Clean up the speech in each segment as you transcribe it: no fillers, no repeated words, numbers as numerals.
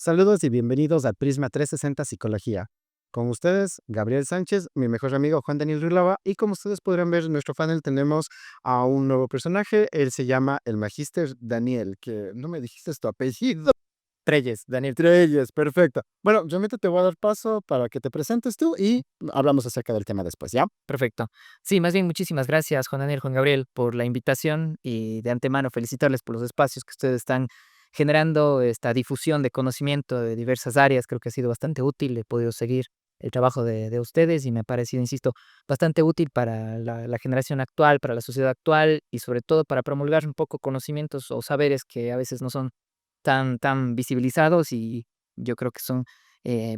Saludos y bienvenidos a Prisma 360 Psicología. Con ustedes, Gabriel Sánchez, mi mejor amigo Juan Daniel Rilava, y como ustedes podrán ver en nuestro panel tenemos a un nuevo personaje. Él se llama el Magíster Daniel, que no me dijiste tu apellido. Treyes, Daniel. Treyes, perfecto. Bueno, realmente te voy a dar paso para que te presentes tú y hablamos acerca del tema después, ¿ya? Perfecto. Sí, más bien muchísimas gracias, Juan Daniel, Juan Gabriel, por la invitación y de antemano felicitarles por los espacios que ustedes están generando, esta difusión de conocimiento de diversas áreas. Creo que ha sido bastante útil. He podido seguir el trabajo de ustedes y me ha parecido, insisto, bastante útil para la generación actual, para la sociedad actual y sobre todo para promulgar un poco conocimientos o saberes que a veces no son tan visibilizados y yo creo que son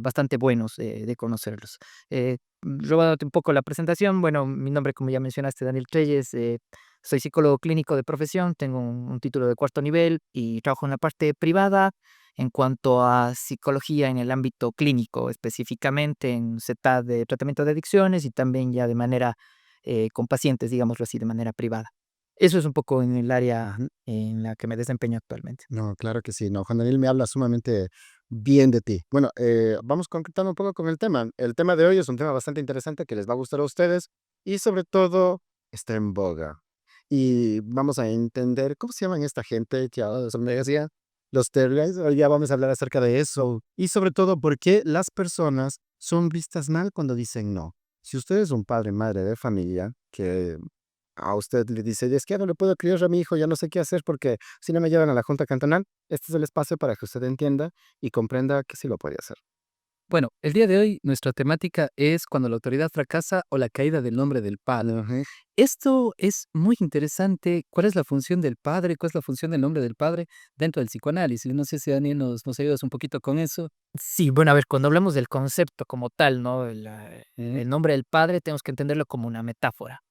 bastante buenos de conocerlos. Robándote un poco la presentación, bueno, mi nombre, como ya mencionaste, Daniel Treyes, soy psicólogo clínico de profesión, tengo un título de cuarto nivel y trabajo en la parte privada en cuanto a psicología en el ámbito clínico, específicamente en CETA de tratamiento de adicciones y también ya de manera con pacientes, digámoslo así, de manera privada. Eso es un poco en el área Ujú. en la que me desempeño actualmente. No, claro que sí. No, Juan Daniel me habla sumamente bien de ti. Bueno, vamos concretando un poco con el tema. El tema de hoy es un tema bastante interesante que les va a gustar a ustedes y sobre todo está en boga. Y vamos a entender cómo se llaman esta gente que ahora son me decía, los terroristas. Hoy ya vamos a hablar acerca de eso y sobre todo por qué las personas son vistas mal cuando dicen no. Si usted es un padre, madre de familia que a usted le dice, es que ya no le puedo criar a mi hijo, ya no sé qué hacer porque si no me llevan a la junta cantonal, este es el espacio para que usted entienda y comprenda que sí lo puede hacer. Bueno, el día de hoy nuestra temática es cuando la autoridad fracasa o la caída del nombre del padre. Ujú. Esto es muy interesante. ¿Cuál es la función del padre? ¿Cuál es la función del nombre del padre dentro del psicoanálisis? No sé si Daniel nos ayudas un poquito con eso. Sí, bueno, a ver, cuando hablamos del concepto como tal, ¿no? Ujú. El nombre del padre tenemos que entenderlo como una metáfora,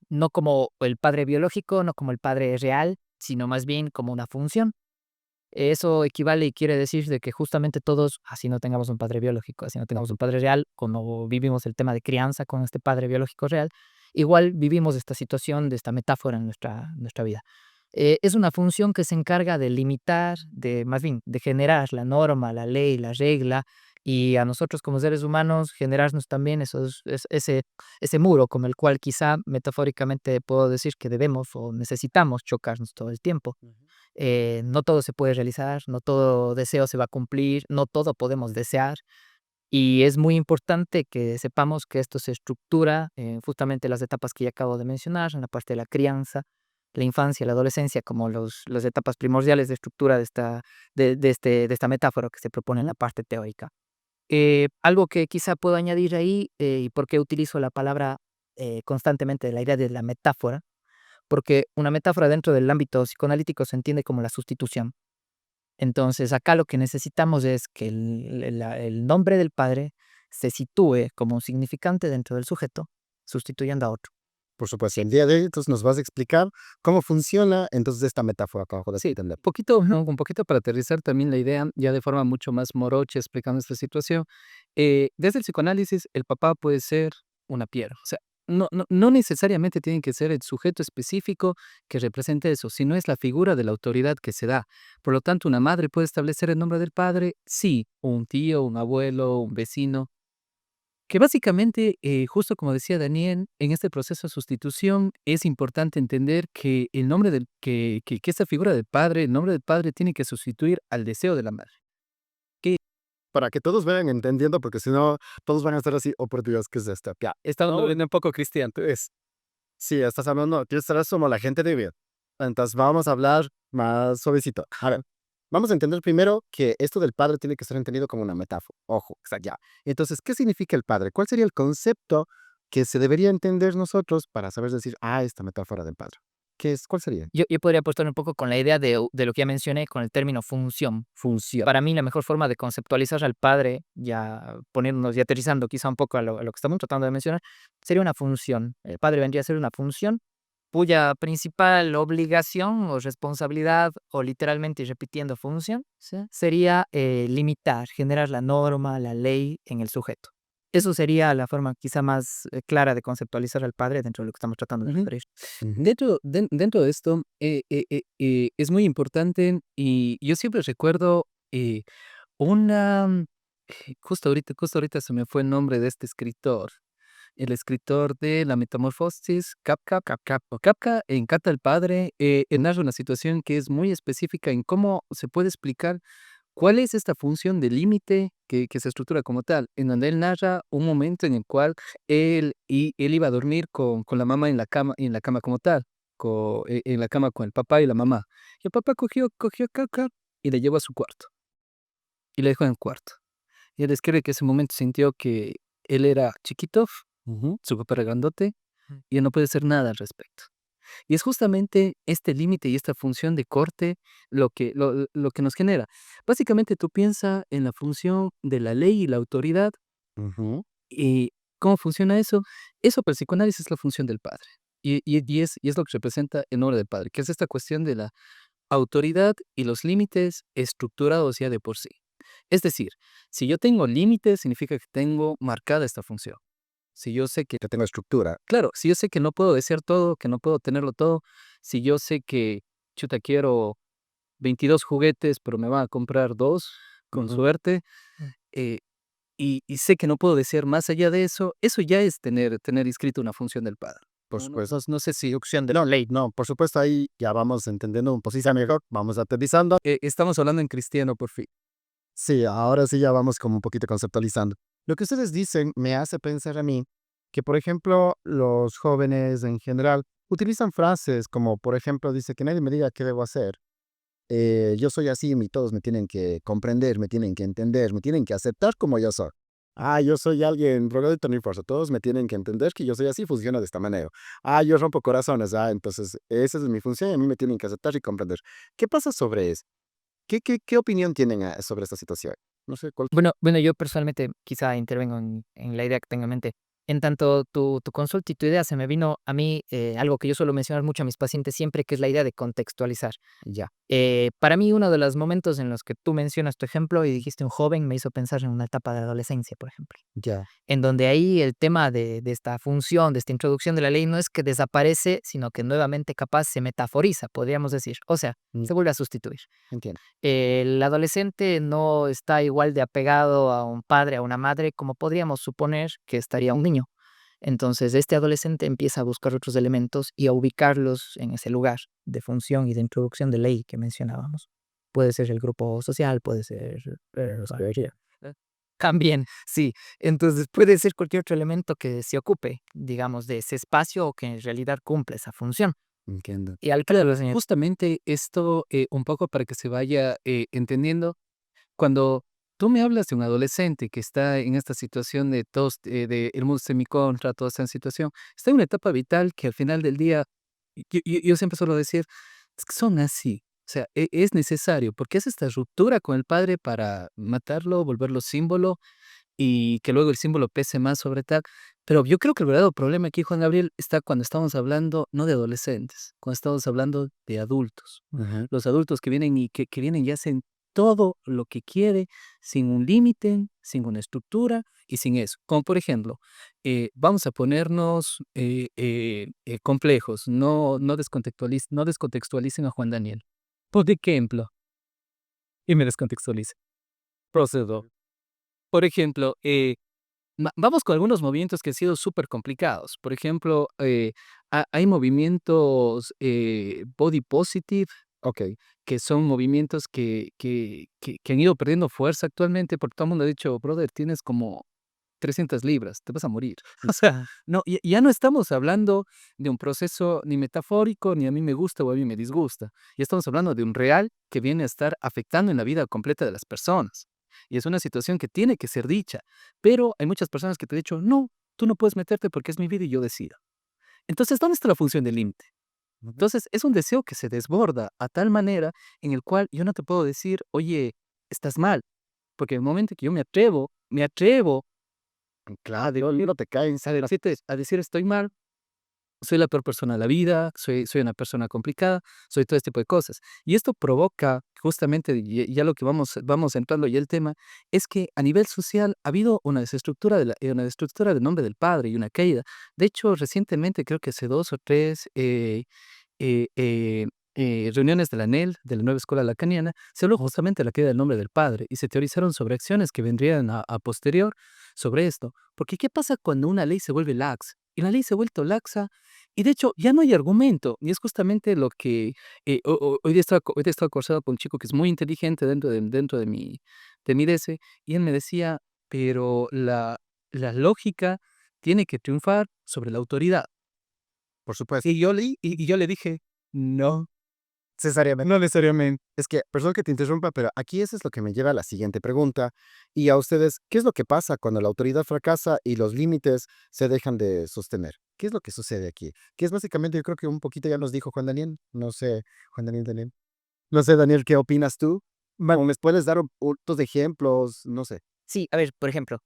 no como el padre biológico, no como el padre real, sino más bien como una función. Eso equivale y quiere decir de que justamente todos, así no tengamos un padre biológico, así no tengamos un padre real, cuando vivimos el tema de crianza con este padre biológico real, igual vivimos esta situación de esta metáfora en nuestra vida. Es una función que se encarga de limitar, de más bien, de generar la norma, la ley, la regla, y a nosotros como seres humanos generarnos también ese muro con el cual quizá metafóricamente puedo decir que debemos o necesitamos chocarnos todo el tiempo. Ujú. No todo se puede realizar, no todo deseo se va a cumplir, no todo podemos desear. Y es muy importante que sepamos que esto se estructura en justamente las etapas que ya acabo de mencionar, en la parte de la crianza, la infancia, la adolescencia, como las etapas primordiales de estructura de esta metáfora que se propone en la parte teórica. Algo que quizá puedo añadir ahí, y por qué utilizo la palabra constantemente de la idea de la metáfora, porque una metáfora dentro del ámbito psicoanalítico se entiende como la sustitución. Entonces, acá lo que necesitamos es que el nombre del padre se sitúe como un significante dentro del sujeto, sustituyendo a otro. Por supuesto, el día de hoy entonces nos vas a explicar cómo funciona entonces esta metáfora que acabo de Sí, entender. poquito, ¿no? Un poquito para aterrizar también la idea, ya de forma mucho más morocha, explicando esta situación. Desde el psicoanálisis, el papá puede ser una piedra. O sea, no necesariamente tiene que ser el sujeto específico que represente eso, sino es la figura de la autoridad que se da. Por lo tanto, una madre puede establecer el nombre del padre, sí, un tío, un abuelo, un vecino, que básicamente, justo como decía Daniel, en este proceso de sustitución es importante entender que el nombre que esta figura del padre, el nombre del padre tiene que sustituir al deseo de la madre. Que Para que todos vayan entendiendo, porque si no, todos van a estar así, oh por Dios, ¿qué es esto? Ya. estamos Vamos. volviendo un poco cristiano. Entonces, sí, estás hablando, tú estarás como la gente de bien. Entonces vamos a hablar más suavecito. A ver, vamos a entender primero que esto del padre tiene que ser entendido como una metáfora. Ojo, exacto, ya. Entonces, ¿qué significa el padre? ¿Cuál sería el concepto que se debería entender nosotros para saber decir, esta metáfora del padre? ¿Qué es? ¿Cuál sería? Yo podría apostar un poco con la idea de lo que ya mencioné con el término función. Función. Para mí, la mejor forma de conceptualizar al padre, ya poniéndonos y aterrizando quizá un poco a lo que estamos tratando de mencionar, sería una función. El padre vendría a ser una función cuya principal obligación o responsabilidad, o literalmente y repitiendo función, ¿sí? Sería limitar, generar la norma, la ley en el sujeto. Eso sería la forma quizá más clara de conceptualizar al padre dentro de lo que estamos tratando de Ujú. referir. Ujú. Dentro de esto, es muy importante y yo siempre recuerdo eh, una, justo ahorita se me fue el nombre de este escritor. El escritor de La Metamorfosis, Kafka, en Carta al Padre, él narra una situación que es muy específica en cómo se puede explicar cuál es esta función de límite que se estructura como tal, en donde él narra un momento en el cual él iba a dormir con la mamá en la cama como tal, en la cama con el papá y la mamá. Y el papá cogió a Kafka y le llevó a su cuarto, y le dejó en el cuarto. Y él describe que ese momento sintió que él era chiquito, Ujú. su papá era grandote, Mm. y él no puede hacer nada al respecto. Y es justamente este límite y esta función de corte lo que nos genera. Básicamente, tú piensa en la función de la ley y la autoridad, Ujú. y ¿cómo funciona eso? Eso para el psicoanálisis es la función del padre. Y es lo que representa el nombre del padre, que es esta cuestión de la autoridad y los límites estructurados ya de por sí. Es decir, si yo tengo límites, significa que tengo marcada esta función. Si yo sé que Que tengo estructura. Claro, si yo sé que no puedo desear todo, que no puedo tenerlo todo, si yo sé que, chuta, quiero 22 juguetes, pero me van a comprar 2 con Ujú. suerte, Mm. eh, y sé que no puedo desear más allá de eso, eso ya es tener inscrito una función del padre. Por No, no, supuesto. no sé si Opción de No, ley. no, por supuesto, ahí ya vamos entendiendo un poquito mejor, vamos aterrizando. estamos hablando en cristiano por fin. Sí, ahora sí ya vamos como un poquito conceptualizando. Lo que ustedes dicen me hace pensar a mí que, por ejemplo, los jóvenes en general utilizan frases como, por ejemplo, dice que nadie me diga qué debo hacer. Yo soy así y todos me tienen que comprender, me tienen que entender, me tienen que aceptar como yo soy. Ah, yo soy alguien drogadicto, no importa, todos me tienen que entender que yo soy así, funciona de esta manera. Ah, yo rompo corazones, entonces esa es mi función y a mí me tienen que aceptar y comprender. ¿Qué pasa sobre eso? ¿Qué opinión tienen sobre esta situación? No sé, cuál. Bueno, yo personalmente quizá intervengo en la idea que tengo en mente. En tanto tu consulta y tu idea se me vino a mí algo que yo suelo mencionar mucho a mis pacientes siempre, que es la idea de contextualizar. Ya, Para mí, uno de los momentos en los que tú mencionas tu ejemplo y dijiste un joven, me hizo pensar en una etapa de adolescencia, por ejemplo. ya. En donde ahí el tema de esta función, de esta introducción de la ley, no es que desaparece, sino que nuevamente capaz se metaforiza, podríamos decir. O sea, Mm, se vuelve a sustituir. entiendo. El adolescente no está igual de apegado a un padre, a una madre, como podríamos suponer que estaría un niño. Entonces, este adolescente empieza a buscar otros elementos y a ubicarlos en ese lugar de función y de introducción de ley que mencionábamos. Puede ser el grupo social, puede ser o sea, también, sí. Entonces, puede ser cualquier otro elemento que se ocupe, digamos, de ese espacio o que en realidad cumple esa función. Entiendo. Y al claro, señor. Justamente esto, un poco para que se vaya entendiendo, cuando tú me hablas de un adolescente que está en esta situación de todos, de el mundo está en mi contra, toda esta situación, está en una etapa vital que al final del día, yo siempre suelo decir, es que son así. O sea, es necesario, porque es esta ruptura con el padre para matarlo, volverlo símbolo y que luego el símbolo pese más sobre tal. Pero yo creo que el verdadero problema aquí, Juan Gabriel, está cuando estamos hablando no de adolescentes, cuando estamos hablando de adultos. Ujú. Los adultos que vienen y que vienen y hacen todo lo que quiere, sin un límite, sin una estructura y sin eso. Como por ejemplo, vamos a ponernos complejos, no descontextualicen a Juan Daniel. Por ejemplo, y me descontextualicen. Procedo. Por ejemplo, vamos con algunos movimientos que han sido súper complicados. Por ejemplo, hay movimientos body positive, Ok, que son movimientos que han ido perdiendo fuerza actualmente, porque todo el mundo ha dicho, brother, tienes como 300 libras, te vas a morir. O sea, no, ya no estamos hablando de un proceso ni metafórico, ni a mí me gusta o a mí me disgusta. Ya estamos hablando de un real que viene a estar afectando en la vida completa de las personas. Y es una situación que tiene que ser dicha. Pero hay muchas personas que te han dicho, no, tú no puedes meterte porque es mi vida y yo decido. Entonces, ¿dónde está la función del límite? ujú. Entonces, es un deseo que se desborda a tal manera en el cual yo no te puedo decir, oye, estás mal. Porque en el momento que yo me atrevo Claro, digo, no te caes. a decir estoy mal, soy la peor persona de la vida, soy una persona complicada, soy todo este tipo de cosas. Y esto provoca justamente, y ya lo que vamos entrando ya el tema, es que a nivel social ha habido una desestructura del nombre del padre y una caída. De hecho, recientemente, creo que hace 2 o 3, reuniones de la NEL, de la Nueva Escuela Lacaniana, se habló justamente de la caída del nombre del padre y se teorizaron sobre acciones que vendrían a posterior sobre esto. Porque ¿qué pasa cuando una ley se vuelve laxa? Y la ley se ha vuelto laxa y de hecho ya no hay argumento. Y es justamente lo que hoy día estaba conversando con un chico que es muy inteligente dentro de mi DC y él me decía, pero la lógica tiene que triunfar sobre la autoridad. Por supuesto. Y yo le dije, no. Necesariamente. No necesariamente. Es que, perdón que te interrumpa, pero aquí eso es lo que me lleva a la siguiente pregunta. Y a ustedes, ¿qué es lo que pasa cuando la autoridad fracasa y los límites se dejan de sostener? ¿Qué es lo que sucede aquí? Que es básicamente, yo creo que un poquito ya nos dijo Juan Daniel. No sé, Juan Daniel, Daniel. No sé, Daniel, ¿qué opinas tú? ¿O me puedes dar otros ejemplos? No sé. Sí, a ver, por ejemplo,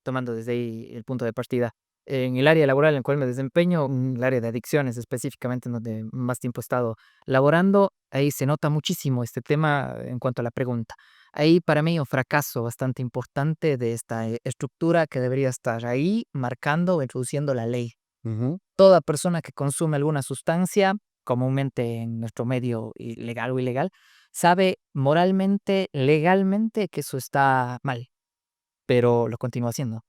tomando desde ahí el punto de partida, en el área laboral en el cual me desempeño, el área de adicciones específicamente, en donde más tiempo he estado laborando, ahí se nota muchísimo este tema en cuanto a la pregunta. Ahí para mí un fracaso bastante importante de esta estructura que debería estar ahí marcando o introduciendo la ley. Ujú. Toda persona que consume alguna sustancia, comúnmente en nuestro medio legal o ilegal, sabe moralmente, legalmente que eso está mal, pero lo continúa haciendo.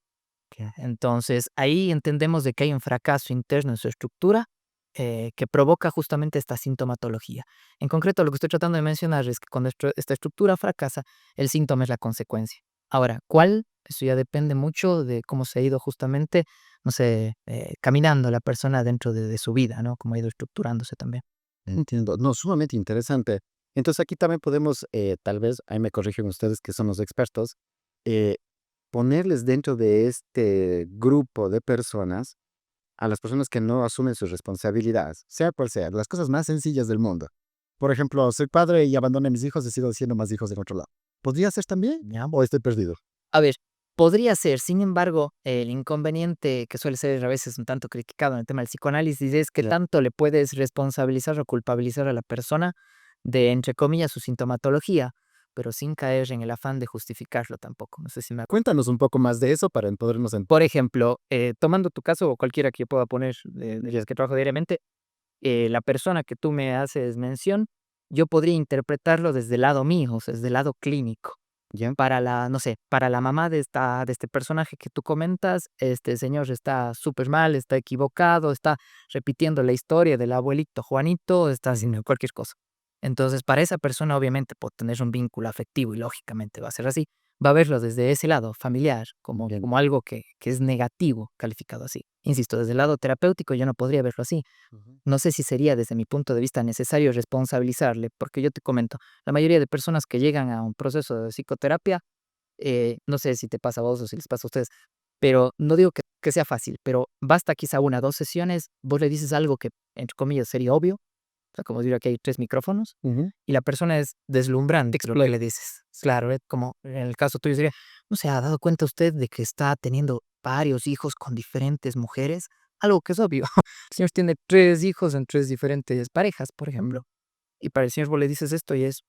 Entonces, ahí entendemos de que hay un fracaso interno en su estructura que provoca justamente esta sintomatología. En concreto, lo que estoy tratando de mencionar es que cuando esta estructura fracasa, el síntoma es la consecuencia. Ahora, ¿cuál? Eso ya depende mucho de cómo se ha ido justamente, no sé, caminando la persona dentro de su vida, ¿no? Cómo ha ido estructurándose también. Entiendo. No, sumamente interesante. Entonces aquí también podemos, tal vez, ahí me corrigen ustedes que son los expertos, eh, ponerles dentro de este grupo de personas a las personas que no asumen sus responsabilidades, sea cual sea, las cosas más sencillas del mundo. Por ejemplo, soy padre y abandoné a mis hijos y sigo siendo más hijos en otro lado. ¿Podría ser también? ¿Ya? ¿O estoy perdido? A ver, podría ser, sin embargo, el inconveniente que suele ser a veces un tanto criticado en el tema del psicoanálisis es que Ya. tanto le puedes responsabilizar o culpabilizar a la persona de, entre comillas, su sintomatología, pero sin caer en el afán de justificarlo tampoco. No sé si me acuerdo. Cuéntanos un poco más de eso para podernos entender. Por ejemplo, tomando tu caso o cualquiera que yo pueda poner de las que trabajo diariamente, la persona que tú me haces mención, yo podría interpretarlo desde el lado mío, o sea, desde el lado clínico. ¿Ya? Para la, no sé, para la mamá de este personaje que tú comentas, este señor está súper mal, está equivocado, está repitiendo la historia del abuelito Juanito, está haciendo cualquier cosa. Entonces, para esa persona, obviamente, por tener un vínculo afectivo y lógicamente va a ser así, va a verlo desde ese lado familiar, Bien. como algo que es negativo, calificado así. Insisto, desde el lado terapéutico yo no podría verlo así. Ujú. No sé si sería desde mi punto de vista necesario responsabilizarle, porque yo te comento, la mayoría de personas que llegan a un proceso de psicoterapia, no sé si te pasa a vos o si les pasa a ustedes, pero no digo que sea fácil, pero basta quizá una o dos sesiones, vos le dices algo que, entre comillas, sería obvio, o sea, como diría que hay tres micrófonos, Ujú. y la persona es deslumbrante lo que le dices. Claro, como en el caso tuyo sería, ¿no se ha dado cuenta usted de que está teniendo varios hijos con diferentes mujeres? Algo que es obvio. El señor tiene tres hijos en tres diferentes parejas, por ejemplo. Y para el señor vos le dices esto y es,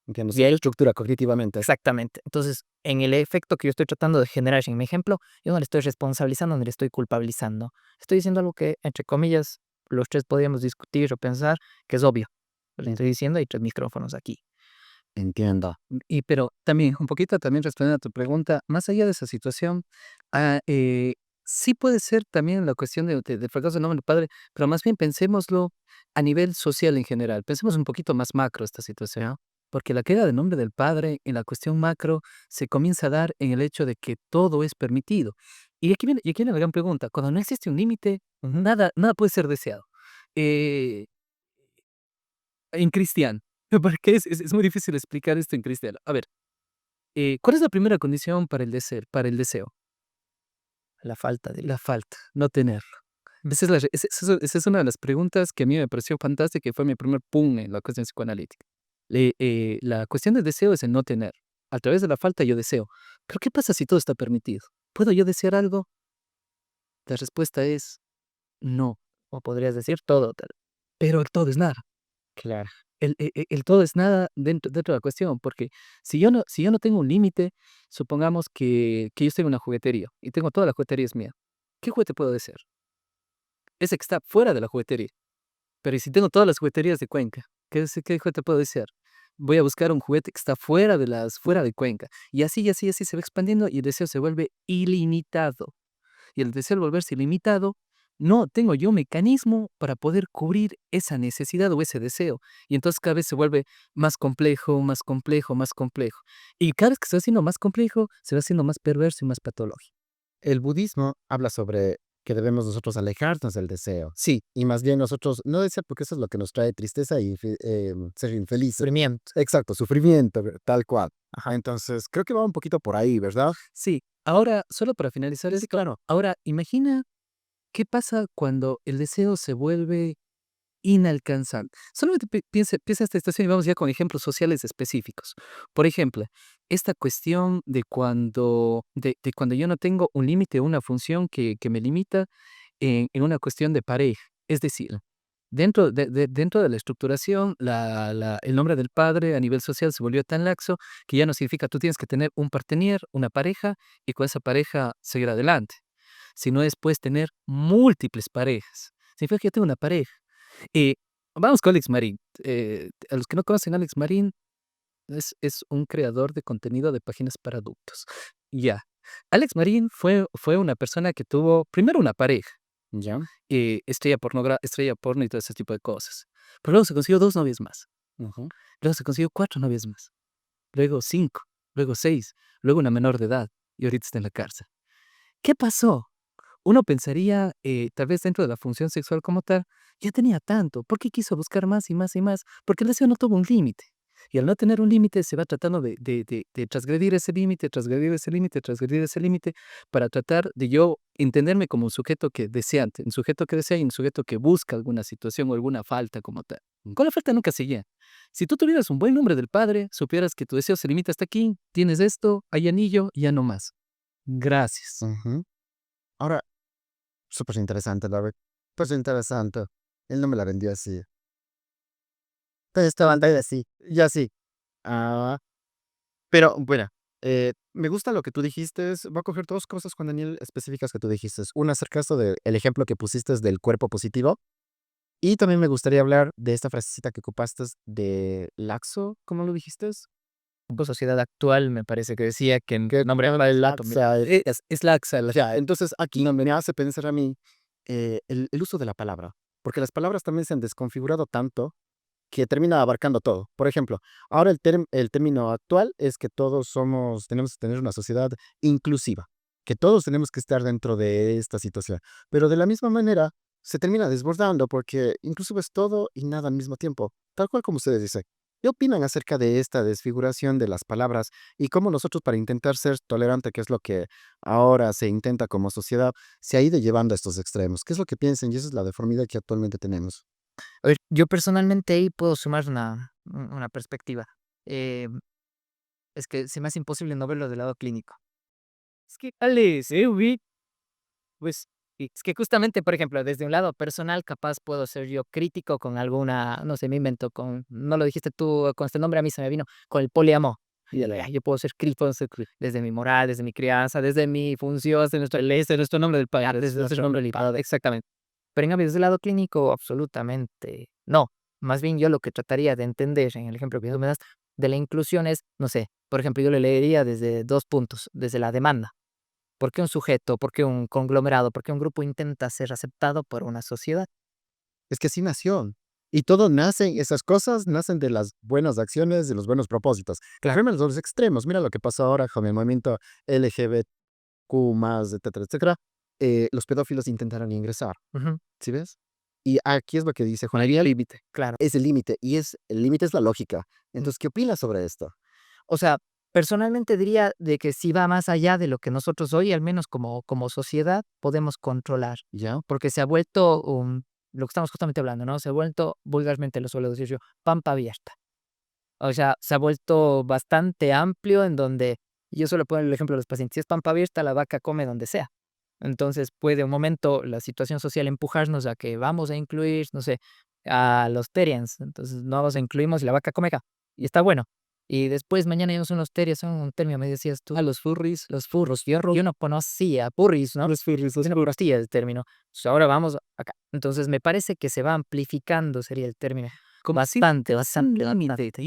Entiendo. y él, Estructura cognitivamente. exactamente. Entonces, en el efecto que yo estoy tratando de generar en mi ejemplo, yo no le estoy responsabilizando ni le estoy culpabilizando. Estoy diciendo algo que, entre comillas, los tres podríamos discutir o pensar que es obvio. Le Mm. estoy diciendo, hay tres micrófonos aquí. Entiendo. Pero también, un poquito también respondiendo a tu pregunta, más allá de esa situación, ah, sí puede ser también la cuestión del fracaso del nombre del padre, pero más bien pensémoslo a nivel social en general. Pensemos un poquito más macro esta situación, ¿no? Porque la queda del nombre del padre en la cuestión macro se comienza a dar en el hecho de que todo es permitido. Y aquí viene la gran pregunta. Cuando no existe un límite, nada puede ser deseado. Eh, en cristiano, porque es muy difícil explicar esto en cristiano. A ver, ¿cuál es la primera condición para el deseo? Para el deseo? La falta de... La falta, no tenerlo. Esa es una de las preguntas que a mí me pareció fantástica y fue mi primer pum en la cuestión psicoanalítica. La cuestión del deseo es el no tener. A través de la falta yo deseo. Pero ¿qué pasa si todo está permitido? ¿Puedo yo desear algo? La respuesta es no. O podrías decir todo. Pero el todo es nada. Claro. El todo es nada dentro de la cuestión, porque si yo no tengo un límite, supongamos que yo estoy en una juguetería y tengo toda la juguetería es mía. ¿Qué juguete puedo desear? Ese que está fuera de la juguetería. Pero ¿y si tengo todas las jugueterías de Cuenca? ¿Qué juguete puedo desear? Voy a buscar un juguete que está fuera de Cuenca. Y así, y así, y así se va expandiendo y el deseo se vuelve ilimitado. Y el deseo al volverse ilimitado, no tengo yo mecanismo para poder cubrir esa necesidad o ese deseo. Y entonces cada vez se vuelve más complejo, más complejo, más complejo. Y cada vez que se va haciendo más complejo, se va haciendo más perverso y más patológico. El budismo habla sobre que debemos nosotros alejarnos del deseo. Sí, y más bien nosotros no desear porque eso es lo que nos trae tristeza y ser infelices. Sufrimiento. Exacto, sufrimiento, tal cual. Ajá. Entonces, creo que va un poquito por ahí, ¿verdad? Sí, ahora, solo para finalizar Sí, esto, claro. ahora imagina qué pasa cuando el deseo se vuelve inalcanzable. Solamente piensa esta situación y vamos ya con ejemplos sociales específicos. Por ejemplo, esta cuestión de cuando yo no tengo un límite o una función que me limita en una cuestión de pareja. Es decir, dentro de la estructuración, el nombre del padre a nivel social se volvió tan laxo que ya no significa tú tienes que tener un partener, una pareja, y con esa pareja seguir adelante, sino es pues tener múltiples parejas. Significa que yo tengo una pareja. Y vamos con Alex Marín. A los que no conocen, Alex Marín es un creador de contenido de páginas para adultos. Ya. Alex Marín fue una persona que tuvo primero una pareja, Ya. estrella porno y todo ese tipo de cosas. Pero luego se consiguió 2 novias más. Ujú. Luego se consiguió 4 novias más. Luego 5. Luego 6. Luego una menor de edad. Y ahorita está en la cárcel. ¿Qué pasó? Uno pensaría, tal vez dentro de la función sexual como tal, ya tenía tanto. ¿Por qué quiso buscar más y más y más? Porque el deseo no tuvo un límite. Y al no tener un límite, se va tratando de transgredir ese límite, transgredir ese límite, transgredir ese límite, para tratar de yo entenderme como un sujeto que deseante, un sujeto que desea y un sujeto que busca alguna situación o alguna falta como tal. Con la falta nunca se llega. Si tú tuvieras un buen nombre del padre, supieras que tu deseo se limita hasta aquí, tienes esto, hay anillo, ya no más. Gracias. Ujú. Ahora, súper interesante, la verdad. Pues interesante. Él no me la vendió así. Entonces esta pantalla así. Ya sí. Ah, pero bueno, me gusta lo que tú dijiste. Voy a coger dos cosas, Juan Daniel, específicas que tú dijiste. Una acerca esto del ejemplo que pusiste del cuerpo positivo. Y también me gustaría hablar de esta frasecita que ocupaste de laxo, ¿cómo lo dijiste? Sociedad actual me parece que decía que en Que nombre del lato. laxa, Es laxa. ya, entonces aquí me hace pensar a mí el uso de la palabra, porque las palabras también se han desconfigurado tanto que termina abarcando todo. Por ejemplo, ahora el término actual es que tenemos que tener una sociedad inclusiva, que todos tenemos que estar dentro de esta situación. Pero de la misma manera, se termina desbordando porque inclusive es todo y nada al mismo tiempo, tal cual como ustedes dicen. ¿Qué opinan acerca de esta desfiguración de las palabras y cómo nosotros para intentar ser tolerante, que es lo que ahora se intenta como sociedad, se ha ido llevando a estos extremos? ¿Qué es lo que piensan? Y esa es la deformidad que actualmente tenemos. A ver, yo personalmente ahí puedo sumar una perspectiva. Eh, es que se me hace imposible no verlo del lado clínico. Es que, Alex, pues, es que justamente, por ejemplo, desde un lado personal, capaz puedo ser yo crítico con alguna, no sé, me invento no lo dijiste tú con este nombre, a mí se me vino, con el poliamor. Yo puedo ser crítico desde mi moral, desde mi crianza, desde mi función, desde nuestro nombre del padre, desde nuestro nombre del padre, exactamente. Pero en cambio, desde el lado clínico, absolutamente no. Más bien yo lo que trataría de entender en el ejemplo que tú me das de la inclusión es, no sé, por ejemplo, yo le leería desde 2 puntos, desde la demanda. ¿Por qué un sujeto, por qué un conglomerado, por qué un grupo intenta ser aceptado por una sociedad? Es que así nació. Y todo nace, esas cosas nacen de las buenas acciones, de los buenos propósitos. Claro, los dos extremos. Mira lo que pasa ahora con el movimiento LGBTQ+, etcétera, etcétera. Los pedófilos intentaron ingresar, Ujú, ¿sí ves? Y aquí es lo que dice Juan Ariel, límite. claro. Es el límite, y el límite es la lógica. Mm. Entonces, ¿qué opinas sobre esto? O sea, personalmente diría de que sí va más allá de lo que nosotros hoy, al menos como sociedad, podemos controlar, ¿Ya? porque se ha vuelto lo que estamos justamente hablando, ¿no? Se ha vuelto, vulgarmente lo suelo decir yo, pampa abierta. O sea, se ha vuelto bastante amplio en donde yo suelo poner el ejemplo de los pacientes. Si es pampa abierta, la vaca come donde sea. Entonces puede un momento la situación social empujarnos a que vamos a incluir, no sé, a los Terians. Entonces no los incluimos y la vaca come acá. Y está bueno. Y después mañana vemos unos terios, son un término, me decías tú. A los furries. Los furros. Yo no conocía furries, ¿no? Los furries, Yo no conocía el término. Pues ahora vamos acá. Entonces me parece que se va amplificando, sería el término. como si Bastante, un bastante, bastante. límite.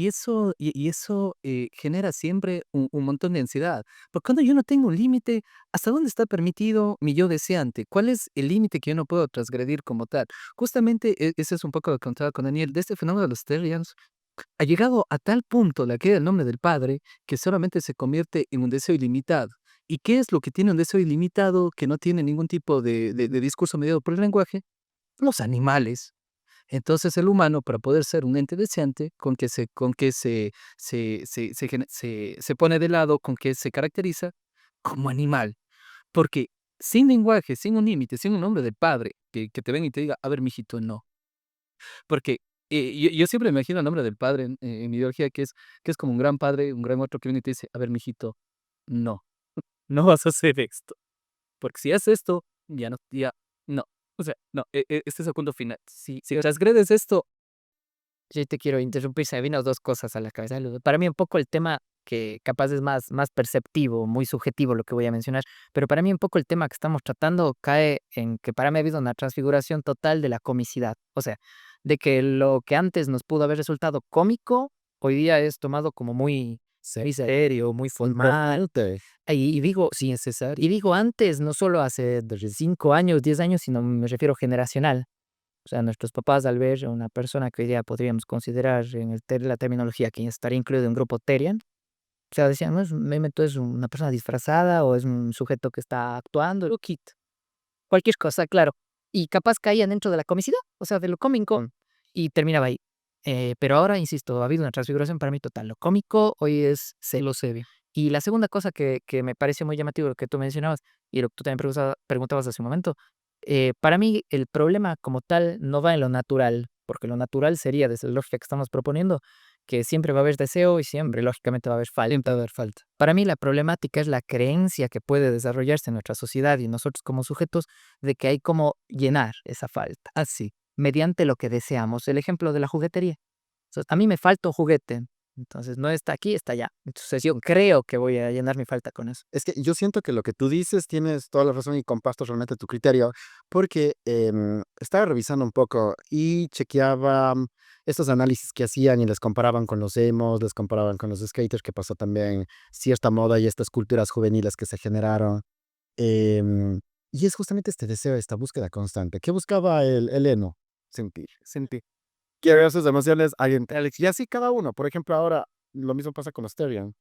Y eso genera siempre un montón de ansiedad. Porque cuando yo no tengo un límite, ¿hasta dónde está permitido mi yo deseante? ¿Cuál es el límite que yo no puedo transgredir como tal? Justamente ese es un poco lo que contaba con Daniel, de este fenómeno de los Terriers. Ha llegado a tal punto la queda del nombre del Padre que solamente se convierte en un deseo ilimitado. ¿Y qué es lo que tiene un deseo ilimitado que no tiene ningún tipo de discurso mediado por el lenguaje? Los animales. Entonces el humano, para poder ser un ente deseante, se pone de lado, con que se caracteriza como animal. Porque sin lenguaje, sin un límite, sin un nombre de padre, que te venga y te diga, a ver, mijito, no. Porque yo siempre me imagino el nombre del padre en mi ideología, que es como un gran padre, un gran otro que viene y te dice, a ver, mijito, no, no vas a hacer esto. Porque si haces esto, ya no, ya, no. O sea, no, este es el punto final. Si transgredes esto, Yo te quiero interrumpir, se me vino dos cosas a la cabeza. Para mí un poco el tema que capaz es más perceptivo, muy subjetivo lo que voy a mencionar, pero para mí un poco el tema que estamos tratando cae en que para mí ha habido una transfiguración total de la comicidad. O sea, de que lo que antes nos pudo haber resultado cómico, hoy día es tomado como muy serio, muy formal. Importante. Y digo, sí, es necesario. Y digo antes, no solo hace 5 años, 10 años, sino me refiero generacional. O sea, nuestros papás al ver a una persona que hoy día podríamos considerar en la terminología que estaría incluido en un grupo Terian, o sea, decían, no, Memento es una persona disfrazada o es un sujeto que está actuando, lo kit, cualquier cosa, claro. Y capaz caían dentro de la comicidad, o sea, de lo cómico, y terminaba ahí. Pero ahora, insisto, ha habido una transfiguración para mí total. Lo cómico hoy es lo serio. sé. Y la segunda cosa que me pareció muy llamativo, lo que tú mencionabas y lo que tú también preguntabas hace un momento, para mí el problema como tal no va en lo natural, porque lo natural sería, desde la lógica que estamos proponiendo, que siempre va a haber deseo y siempre, lógicamente, va a haber Siempre falta. va a haber falta. Para mí la problemática es la creencia que puede desarrollarse en nuestra sociedad y nosotros como sujetos de que hay como llenar esa falta Así. mediante lo que deseamos. El ejemplo de la juguetería. O sea, a mí me falta un juguete, entonces no está aquí, está allá. Entonces yo creo que voy a llenar mi falta con eso. Es que yo siento que lo que tú dices tienes toda la razón y comparto realmente tu criterio, porque estaba revisando un poco y chequeaba estos análisis que hacían y les comparaban con los emos, les comparaban con los skaters, que pasó también cierta moda y estas culturas juveniles que se generaron. em, y es justamente este deseo, esta búsqueda constante. ¿Qué buscaba el emo? Sentir, sentir. Quiero ver sus emociones ambientales. Y así cada uno. Por ejemplo, ahora lo mismo pasa con los Terian.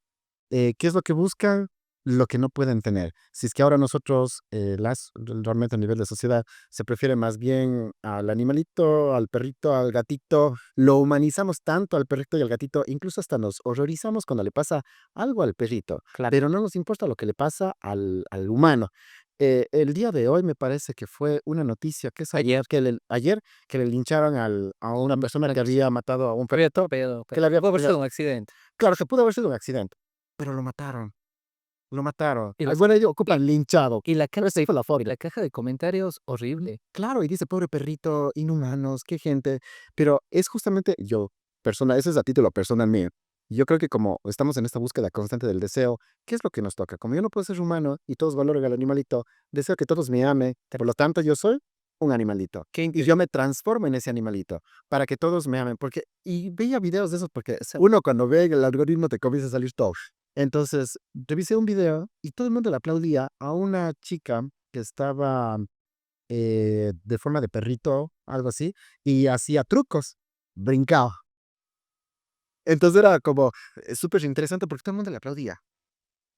¿Qué es lo que buscan? Lo que no pueden tener. Si es que ahora nosotros, realmente a nivel de sociedad, se prefiere más bien al animalito, al perrito, al gatito, lo humanizamos tanto al perrito y al gatito, incluso hasta nos horrorizamos cuando le pasa algo al perrito, Claro. pero no nos importa lo que le pasa al humano. El día de hoy me parece que fue una noticia que es ayer que le lincharon a una persona que había matado a un perrito, que le había... Puede haber sido un accidente. Claro, que pudo haber sido un accidente, pero lo mataron. Lo mataron. Y Ay, los bueno, ellos ocupan linchado. y la Pero esa fue la y forma. la caja de comentarios, horrible. Claro, y dice, pobre perrito, inhumanos, qué gente. Pero es justamente yo, persona, ese es a título personal mío. Yo creo que como estamos en esta búsqueda constante del deseo, ¿qué es lo que nos toca? Como yo no puedo ser humano y todos valoran al animalito, deseo que todos me amen. Por lo tanto, yo soy un animalito. Y yo me transformo en ese animalito para que todos me amen. Porque, y veía videos de esos porque uno cuando ve el algoritmo te comienza a salir todo. Entonces, revisé un video y todo el mundo le aplaudía a una chica que estaba de forma de perrito, algo así, y hacía trucos, brincaba. Entonces era como súper interesante porque todo el mundo le aplaudía.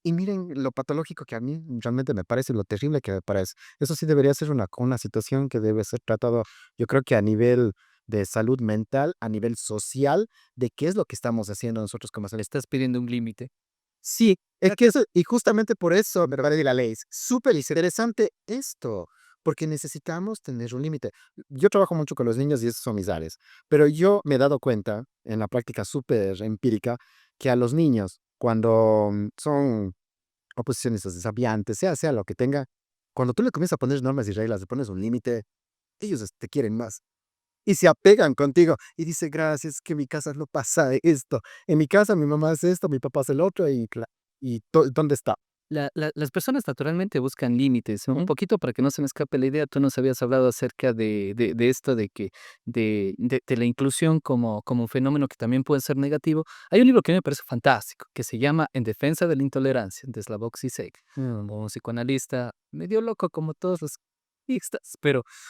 Y miren lo patológico que a mí realmente me parece, lo terrible que me parece. Eso sí debería ser una situación que debe ser tratado, yo creo que a nivel de salud mental, a nivel social, de qué es lo que estamos haciendo nosotros como seres. Estás pidiendo un límite. Sí, es que eso, y justamente por eso me parece la ley es súper interesante esto, porque necesitamos tener un límite. Yo trabajo mucho con los niños y esos son mis áreas, pero yo me he dado cuenta en la práctica súper empírica que a los niños, cuando son oposicionistas desafiantes, sea lo que tenga, cuando tú le comienzas a poner normas y reglas, le pones un límite, ellos te quieren más. y se apegan contigo. Y dice, gracias, que en mi casa no pasa esto. En mi casa mi mamá hace esto, mi papá hace el otro y ¿dónde está? Las personas naturalmente buscan límites. Un Ujú. poquito para que no se me escape la idea, tú nos habías hablado acerca de esto de la inclusión como un fenómeno que también puede ser negativo. Hay un libro que me parece fantástico, que se llama En defensa de la intolerancia, de Slavoj Zizek, un psicoanalista medio loco como todos los psicoanalistas,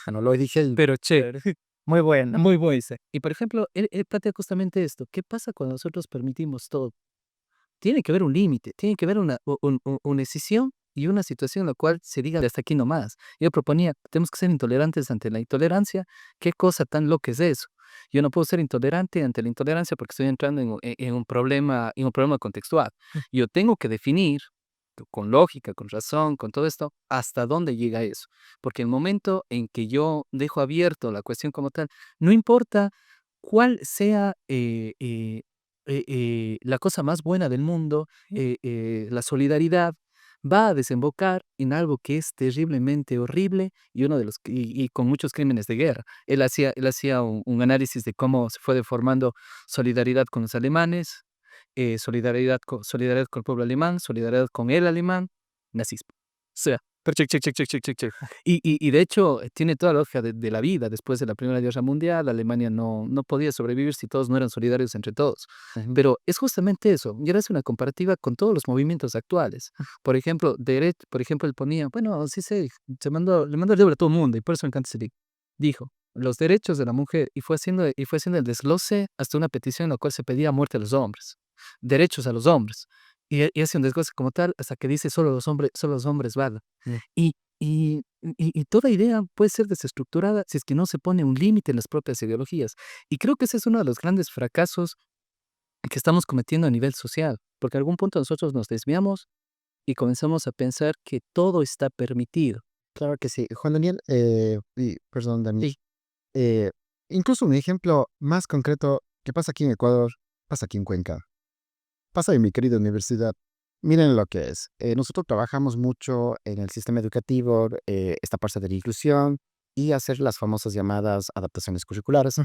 No lo dije. pero chévere. Muy bueno. Muy bueno. Y por ejemplo, él plantea justamente esto. ¿Qué pasa cuando nosotros permitimos todo? Tiene que haber un límite, tiene que haber una decisión y una situación en la cual se diga de hasta aquí no más. Yo proponía, tenemos que ser intolerantes ante la intolerancia. ¿Qué cosa tan loca es eso? Yo no puedo ser intolerante ante la intolerancia porque estoy entrando en un problema contextual. Yo tengo que definir con lógica, con razón, con todo esto, hasta dónde llega eso. Porque el momento en que yo dejo abierto la cuestión como tal, no importa cuál sea la cosa más buena del mundo, la solidaridad va a desembocar en algo que es terriblemente horrible y uno de los y con muchos crímenes de guerra. Él hacía un análisis de cómo se fue deformando solidaridad con los alemanes, solidaridad con el pueblo alemán, solidaridad con el alemán, nazismo. O sea, pero check, check, check, check, check, check, check. Y de hecho, tiene toda la lógica de la vida. Después de la Primera Guerra Mundial, Alemania no podía sobrevivir si todos no eran solidarios entre todos. Ujú. Pero es justamente eso. Y ahora hace una comparativa con todos los movimientos actuales. Por ejemplo, él ponía, bueno, sí sé, le mandó el diablo a todo el mundo, y por eso me encanta ese libro. Dijo, los derechos de la mujer, y fue haciendo el desglose hasta una petición en la cual se pedía muerte a los hombres, derechos a los hombres. Y hace un desglose como tal hasta que dice solo los hombres valen. Mm. Y, y toda idea puede ser desestructurada si es que no se pone un límite en las propias ideologías. Y creo que ese es uno de los grandes fracasos que estamos cometiendo a nivel social, porque a algún punto nosotros nos desviamos y comenzamos a pensar que todo está permitido. Claro que sí. Juan Daniel, perdón, Dani. Sí. eh, incluso un ejemplo más concreto que pasa aquí en Ecuador, pasa aquí en Cuenca, pasa en mi querida universidad. Miren lo que es. Nosotros trabajamos mucho en el sistema educativo, esta parte de la inclusión y hacer las famosas llamadas adaptaciones curriculares,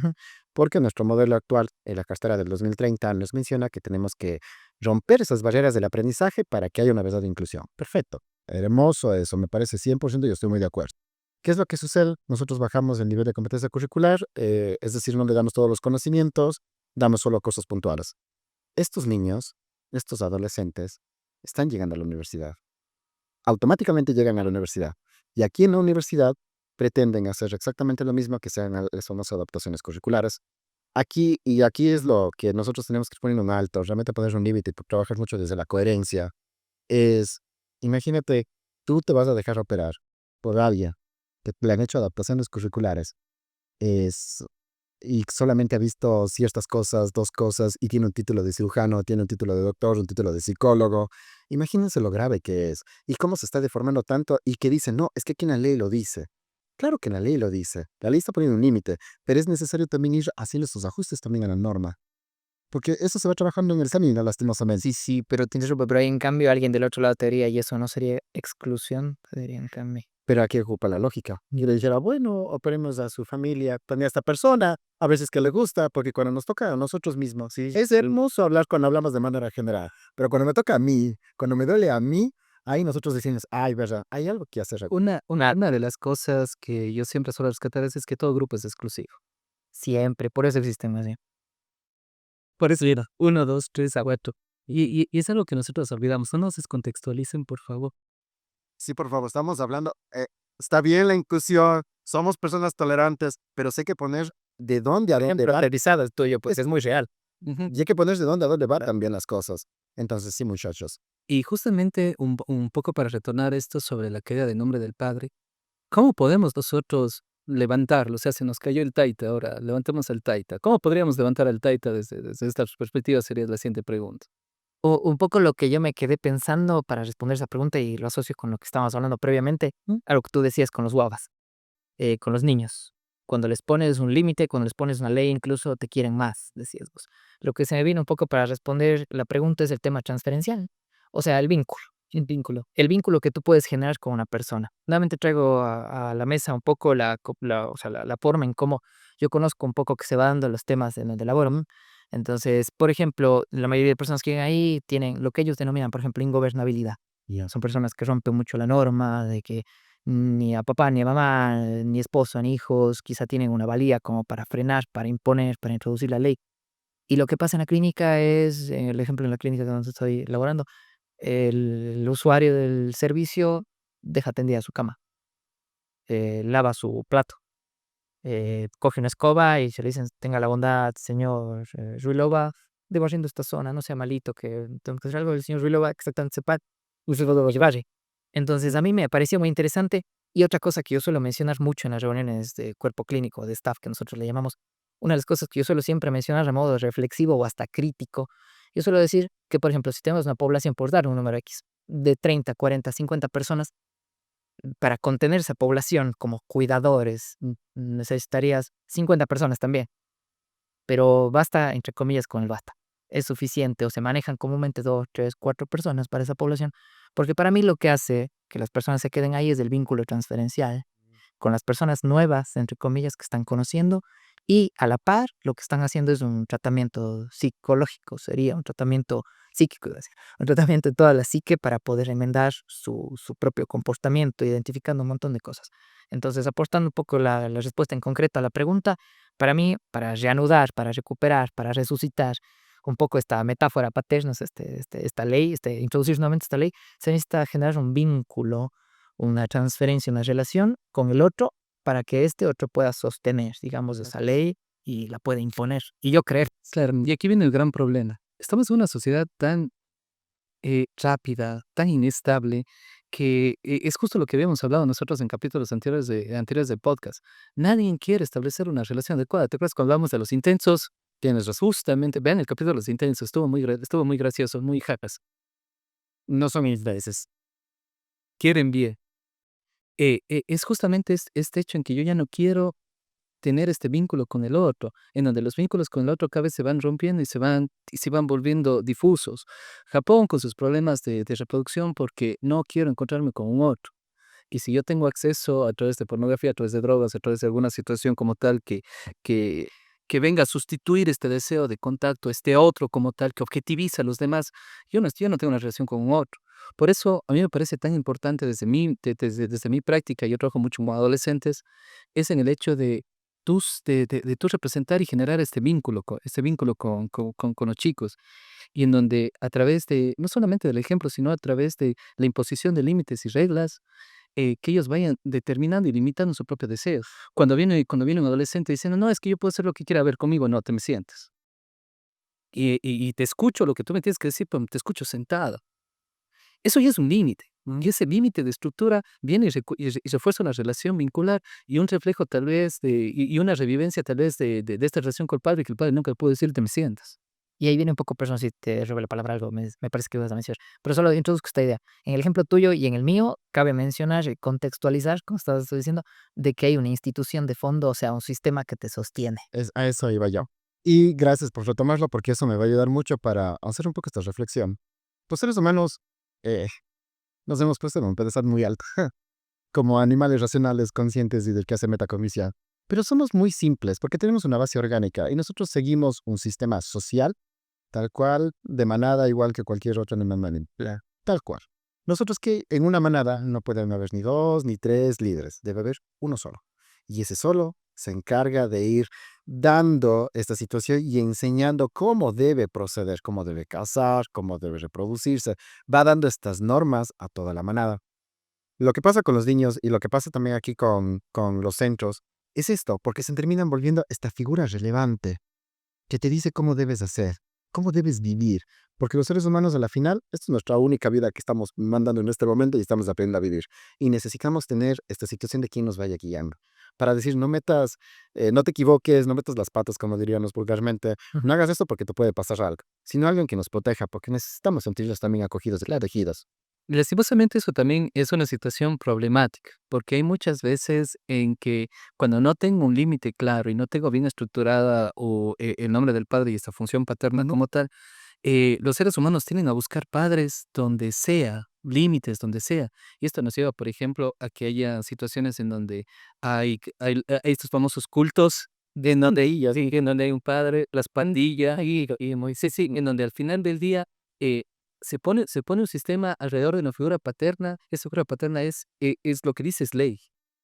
porque nuestro modelo actual, en la cartera del 2030, nos menciona que tenemos que romper esas barreras del aprendizaje para que haya una verdadera inclusión. Perfecto. Hermoso eso, me parece 100%, yo estoy muy de acuerdo. ¿Qué es lo que sucede? Nosotros bajamos el nivel de competencia curricular, es decir, no le damos todos los conocimientos, damos solo cosas puntuales. Estos niños, estos adolescentes, están llegando a la universidad. Automáticamente llegan a la universidad. Y aquí en la universidad pretenden hacer exactamente lo mismo que sean las famosas adaptaciones curriculares. Aquí es lo que nosotros tenemos que poner un alto, realmente poner un límite, porque trabajas mucho desde la coherencia. Es, imagínate, tú te vas a dejar operar por rabia, que le han hecho adaptaciones curriculares. Es, y solamente ha visto ciertas cosas, dos cosas, y tiene un título de cirujano, tiene un título de doctor, un título de psicólogo. Imagínense lo grave que es y cómo se está deformando tanto y que dicen, no, es que aquí en la ley lo dice. Claro que en la ley lo dice, la ley está poniendo un límite, pero es necesario también ir haciendo estos ajustes también a la norma, porque eso se va trabajando en el camino, lastimosamente. Sí, sí, pero tienes razón, pero ahí en cambio alguien del otro lado te diría, y eso no sería exclusión, te diría en cambio. Pero aquí ocupa la lógica. Y le dijera, bueno, operemos a su familia, también a esta persona, a veces que le gusta, porque cuando nos toca a nosotros mismos, Sí. es hermoso hablar cuando hablamos de manera general, pero cuando me toca a mí, cuando me duele a mí, ahí nosotros decimos, ay, verdad, hay algo que hacer. Una de las cosas que yo siempre suelo rescatar es que todo grupo es exclusivo. Siempre, por eso existe más bien. Por eso era 1, 2, 3, aguato. Y es algo que nosotros olvidamos. No nos descontextualicen, por favor. Sí, por favor, estamos hablando, está bien la inclusión, somos personas tolerantes, pero sé que poner de dónde a Por dónde ejemplo, va, aterrizado es tuyo, pues es- es muy real. Ujú. y hay que poner de dónde a dónde va también las cosas. Entonces, sí, muchachos. Y justamente un poco para retornar esto sobre la caída del nombre del Padre, ¿cómo podemos nosotros levantarlo? O sea, se nos cayó el Taita, ahora levantemos al Taita. ¿Cómo podríamos levantar al Taita desde esta perspectiva? Sería la siguiente pregunta. O un poco lo que yo me quedé pensando para responder esa pregunta y lo asocio con lo que estábamos hablando previamente, a lo que tú decías con los guavas, con los niños. Cuando les pones un límite, cuando les pones una ley, incluso te quieren más, decías vos. Lo que se me vino un poco para responder la pregunta es el tema transferencial, o sea, el vínculo. El vínculo. El vínculo que tú puedes generar con una persona. Nuevamente traigo a la mesa un poco o sea, la forma en cómo yo conozco un poco que se va dando los temas en el de labor. Entonces, por ejemplo, la mayoría de personas que llegan ahí tienen lo que ellos denominan, por ejemplo, ingobernabilidad. Ya. Son personas que rompen mucho la norma, de que ni a papá, ni a mamá, ni esposo, ni hijos, quizá tienen una valía como para frenar, para imponer, para introducir la ley. Y lo que pasa en la clínica es, el ejemplo en la clínica donde estoy laborando, el usuario del servicio deja tendida su cama, lava su plato, coge una escoba y se le dicen: "Tenga la bondad, señor, Ruilova, de barriendo esta zona, no sea malito que tengo que hacer algo". El señor Ruilova exactamente sepa, usted lo barre. Entonces, a mí me parecía muy interesante. Y otra cosa que yo suelo mencionar mucho en las reuniones de cuerpo clínico, de staff, que nosotros le llamamos, una de las cosas que yo suelo siempre mencionar a modo reflexivo o hasta crítico, yo suelo decir que, por ejemplo, si tenemos una población, por dar un número X, de 30, 40, 50 personas, para contener esa población como cuidadores, necesitarías 50 personas también, pero basta, entre comillas, con el basta. Es suficiente o se manejan comúnmente 2, 3, 4 personas para esa población, porque para mí lo que hace que las personas se queden ahí es el vínculo transferencial con las personas nuevas, entre comillas, que están conociendo, y a la par lo que están haciendo es un tratamiento psicológico, sería un tratamiento psíquico, iba a decir, un tratamiento de toda la psique para poder enmendar su propio comportamiento, identificando un montón de cosas. Entonces, aportando un poco la respuesta en concreto a la pregunta, para mí, para reanudar, para recuperar, para resucitar un poco esta metáfora paterna, esta ley, introducir nuevamente esta ley, se necesita generar un vínculo, una transferencia, una relación con el otro para que este otro pueda sostener, digamos, esa ley y la pueda imponer. Y yo creer. Claro, y aquí viene el gran problema. Estamos en una sociedad tan rápida, tan inestable, que es justo lo que habíamos hablado nosotros en capítulos anteriores de podcast. Nadie quiere establecer una relación adecuada. ¿Te acuerdas cuando hablamos de los intensos? Tienes razón. Justamente, vean el capítulo de los intensos, estuvo muy gracioso, muy jajas. No son intereses. Quieren bien. Es justamente este hecho en que yo ya no quiero tener este vínculo con el otro, en donde los vínculos con el otro cada vez se van rompiendo y se van volviendo difusos. Japón con sus problemas de reproducción porque no quiero encontrarme con un otro. Y si yo tengo acceso a través de pornografía, a través de drogas, a través de alguna situación como tal que, que venga a sustituir este deseo de contacto, este otro como tal, que objetiviza a los demás, yo no tengo una relación con un otro. Por eso a mí me parece tan importante desde mi práctica, yo trabajo mucho con adolescentes, es en el hecho de tú representar y generar este vínculo con los chicos, y en donde a través de, no solamente del ejemplo, sino a través de la imposición de límites y reglas, que ellos vayan determinando y limitando su propio deseo. Cuando viene un adolescente diciendo, no, es que yo puedo hacer lo que quiera ver conmigo, no, te me sientas. Y te escucho lo que tú me tienes que decir, pero te escucho sentada. Eso ya es un límite. Y ese límite de estructura viene y refuerza una relación vincular y un reflejo tal vez y una revivencia tal vez de esta relación con el padre, que el padre nunca le pudo decir, te me sientas. Y ahí viene un poco, perdón si te robo la palabra, algo me parece que ibas a mencionar, pero solo introduzco esta idea. En el ejemplo tuyo y en el mío, cabe mencionar y contextualizar, como estabas tú diciendo, de que hay una institución de fondo, o sea, un sistema que te sostiene. A eso iba yo. Y gracias por retomarlo porque eso me va a ayudar mucho para hacer un poco esta reflexión. Los seres humanos eh, nos hemos puesto en un pedestal muy alto, como animales racionales, conscientes y del que hace metacognición. Pero somos muy simples porque tenemos una base orgánica y nosotros seguimos un sistema social, tal cual, de manada, igual que cualquier otro animal, tal cual. Nosotros que en una manada no pueden haber ni dos ni tres líderes, debe haber uno solo. Y ese solo se encarga de ir dando esta situación y enseñando cómo debe proceder, cómo debe cazar, cómo debe reproducirse. Va dando estas normas a toda la manada. Lo que pasa con los niños y lo que pasa también aquí con los centros es esto, porque se terminan volviendo esta figura relevante que te dice cómo debes hacer, cómo debes vivir. Porque los seres humanos a la final, esta es nuestra única vida que estamos mandando en este momento y estamos aprendiendo a vivir. Y necesitamos tener esta situación de quien nos vaya guiando. Para decir, no te equivoques, no metas las patas, como diríamos vulgarmente. No hagas esto porque te puede pasar algo. Sino alguien que nos proteja, porque necesitamos sentirnos también acogidos, protegidos. Lastimosamente eso también es una situación problemática, porque hay muchas veces en que cuando no tengo un límite claro y no tengo bien estructurada el nombre del padre y esta función paterna como tal, los seres humanos tienden a buscar padres donde sea, límites donde sea. Y esto nos lleva, por ejemplo, a que haya situaciones en donde hay estos famosos cultos, de en donde hay, así, en donde hay un padre, las pandillas, y Moisés, sí, en donde al final del día eh, se pone un sistema alrededor de una figura paterna. Esa figura paterna es lo que dice es ley.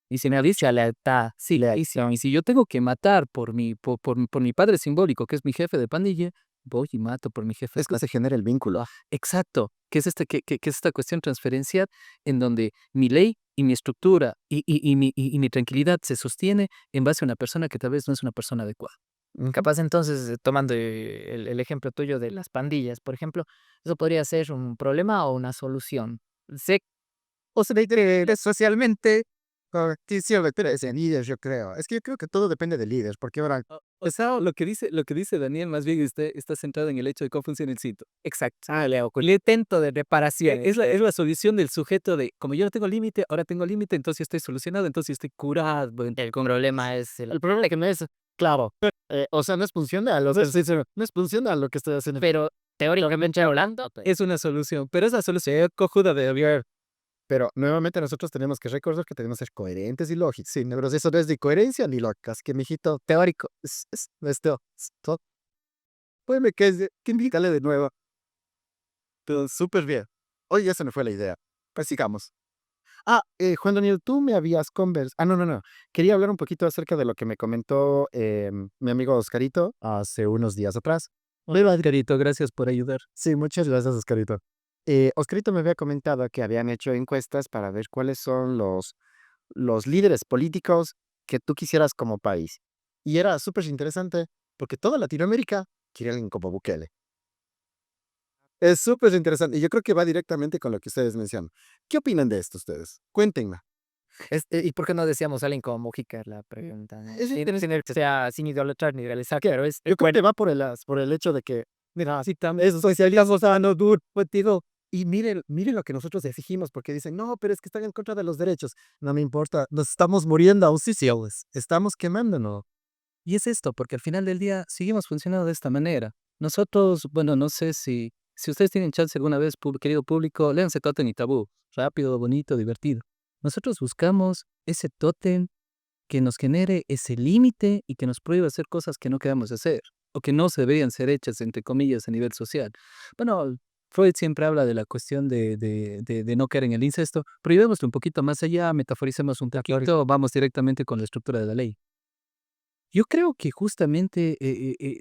Y si me dice lealtad, sí, lealtad. Y si yo tengo que matar por mi padre simbólico, que es mi jefe de pandilla, voy y mato por mi jefe. Es que se genera el vínculo. Exacto, que es esta cuestión transferencial en donde mi ley y mi estructura y mi tranquilidad se sostiene en base a una persona que tal vez no es una persona adecuada. Ujú. Capaz entonces, tomando el ejemplo tuyo de las pandillas, por ejemplo, eso podría ser un problema o una solución. Sé O se le socialmente correctísimo, pero es el líder, yo creo. Es que yo creo que todo depende del líder, porque ahora O sea, lo que dice Daniel más bien está centrado en el hecho de cómo funciona el sitio. Exacto. Leo, con el intento de reparación. Es la solución del sujeto de, como yo no tengo límite, ahora tengo límite, entonces estoy solucionado, entonces estoy curado. el problema es el problema es que no es claro. O sea, no es funcional. O sea, sí, sí, no es funcional lo que estoy haciendo. pero teóricamente hablando, Es una solución, pero es la solución cojuda de ver. Pero nuevamente nosotros tenemos que recordar que tenemos que ser coherentes y lógicos. Sí, pero eso no es de coherencia ni lógica. Es que, mijito, teórico. Es esto. Pues me quedé, que invítale de nuevo. Pero súper bien. Oye, ya se me fue la idea. Pues sigamos. Juan Daniel, tú me habías conversado. No, no, no. Quería hablar un poquito acerca de lo que me comentó mi amigo Oscarito hace unos días atrás. Hola, Edgarito, gracias por ayudar. Sí, muchas gracias, Oscarito. Oscarito me había comentado que habían hecho encuestas para ver cuáles son los líderes políticos que tú quisieras como país. Y era súper interesante porque toda Latinoamérica quiere alguien como Bukele. Es súper interesante y yo creo que va directamente con lo que ustedes mencionan. ¿Qué opinan de esto ustedes? Cuéntenme. ¿y por qué no decíamos alguien como Mujica? Es la pregunta, ¿no? Es Sin tener que sea sin idolatrar ni realizar, pero es Yo creo que va por el hecho de que, mira, así también es socialismo sano, dur, pues digo, y miren lo que nosotros exigimos, porque dicen, no, pero es que están en contra de los derechos. No me importa, nos estamos muriendo aún, sí, estamos quemándonos. Y es esto, porque al final del día seguimos funcionando de esta manera. Nosotros, bueno, no sé si ustedes tienen chance alguna vez, querido público, léanse Tótem y Tabú. Rápido, bonito, divertido. Nosotros buscamos ese tótem que nos genere ese límite y que nos prohíba hacer cosas que no queramos hacer o que no se deberían ser hechas, entre comillas, a nivel social. Bueno, Freud siempre habla de la cuestión de no caer en el incesto, pero llevémoslo un poquito más allá, metaforicemos un poquito, vamos directamente con la estructura de la ley. Yo creo que justamente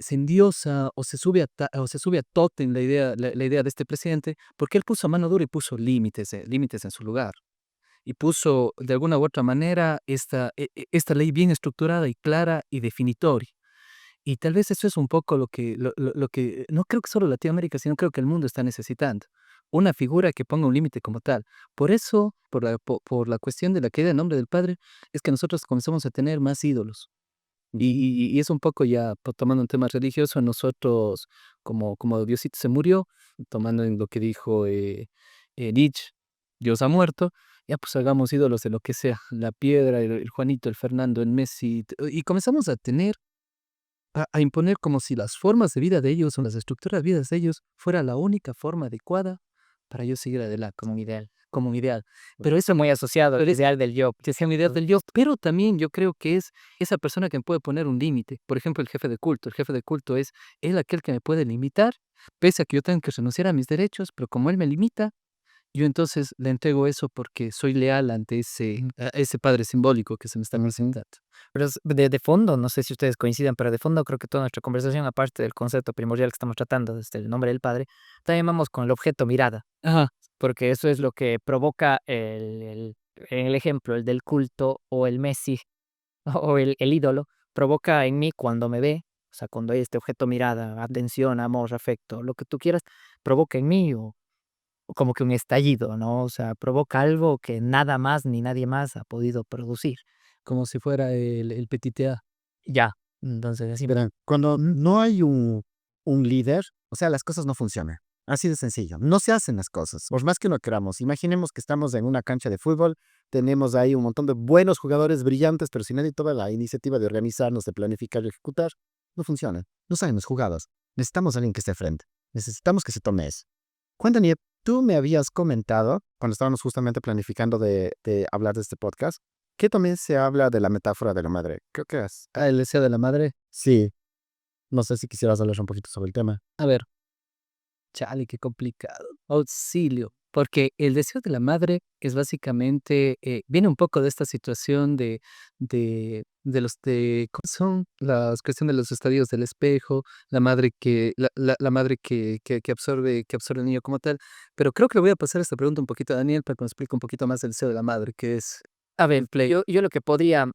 se endiosa o se sube a tótem la idea de este presidente porque él puso mano dura y puso límites en su lugar. Y puso de alguna u otra manera esta ley bien estructurada y clara y definitoria. Y tal vez eso es un poco lo que no creo que solo Latinoamérica, sino creo que el mundo está necesitando. Una figura que ponga un límite como tal. Por eso, por la cuestión de la caída del nombre del Padre, es que nosotros comenzamos a tener más ídolos. Y es un poco ya tomando un tema religioso, nosotros, como Diosito se murió, tomando en lo que dijo Nietzsche, Dios ha muerto, ya pues hagamos ídolos de lo que sea, la piedra, el Juanito, el Fernando, el Messi, y comenzamos a imponer como si las formas de vida de ellos o las estructuras de vida de ellos fuera la única forma adecuada para yo seguir adelante. como un ideal. Como un ideal. Pero eso es muy asociado al Pero es- ideal del yo. Que sea un ideal del yo, pero también yo creo que es esa persona que me puede poner un límite. Por ejemplo, el jefe de culto. El jefe de culto es él aquel que me puede limitar, pese a que yo tenga que renunciar a mis derechos, pero como él me limita, yo entonces le entrego eso porque soy leal ante a ese padre simbólico que se me está presentando. Pero de fondo, no sé si ustedes coincidan, pero de fondo creo que toda nuestra conversación, aparte del concepto primordial que estamos tratando desde el nombre del Padre, también vamos con el objeto mirada, Ajá. porque eso es lo que provoca en el ejemplo, el del culto o el Messi o el ídolo, provoca en mí cuando me ve, o sea, cuando hay este objeto mirada, atención, amor, afecto, lo que tú quieras, provoca en mí o como que un estallido, ¿no? O sea, provoca algo que nada más ni nadie más ha podido producir. Como si fuera el petit A. Ya, entonces así. Verán, cuando no hay un líder, o sea, las cosas no funcionan. Así de sencillo. No se hacen las cosas, por más que lo queramos. Imaginemos que estamos en una cancha de fútbol, tenemos ahí un montón de buenos jugadores brillantes, pero si nadie toma la iniciativa de organizarnos, de planificar y ejecutar, no funciona. No sabemos jugadas. Necesitamos a alguien que esté frente. necesitamos que se tome eso. Juan Daniel, tú me habías comentado, cuando estábamos justamente planificando de hablar de este podcast, que también se habla de la metáfora de la madre. Creo que es. El deseo de la madre. Sí, no sé si quisieras hablar un poquito sobre el tema. A ver, chale, qué complicado. Auxilio. Porque el deseo de la madre es básicamente, viene un poco de esta situación ¿cómo son? Las cuestiones de los estadios del espejo, la madre que absorbe el niño como tal. Pero creo que le voy a pasar esta pregunta un poquito a Daniel para que nos explique un poquito más del deseo de la madre, que es A ver, el play. yo lo que podría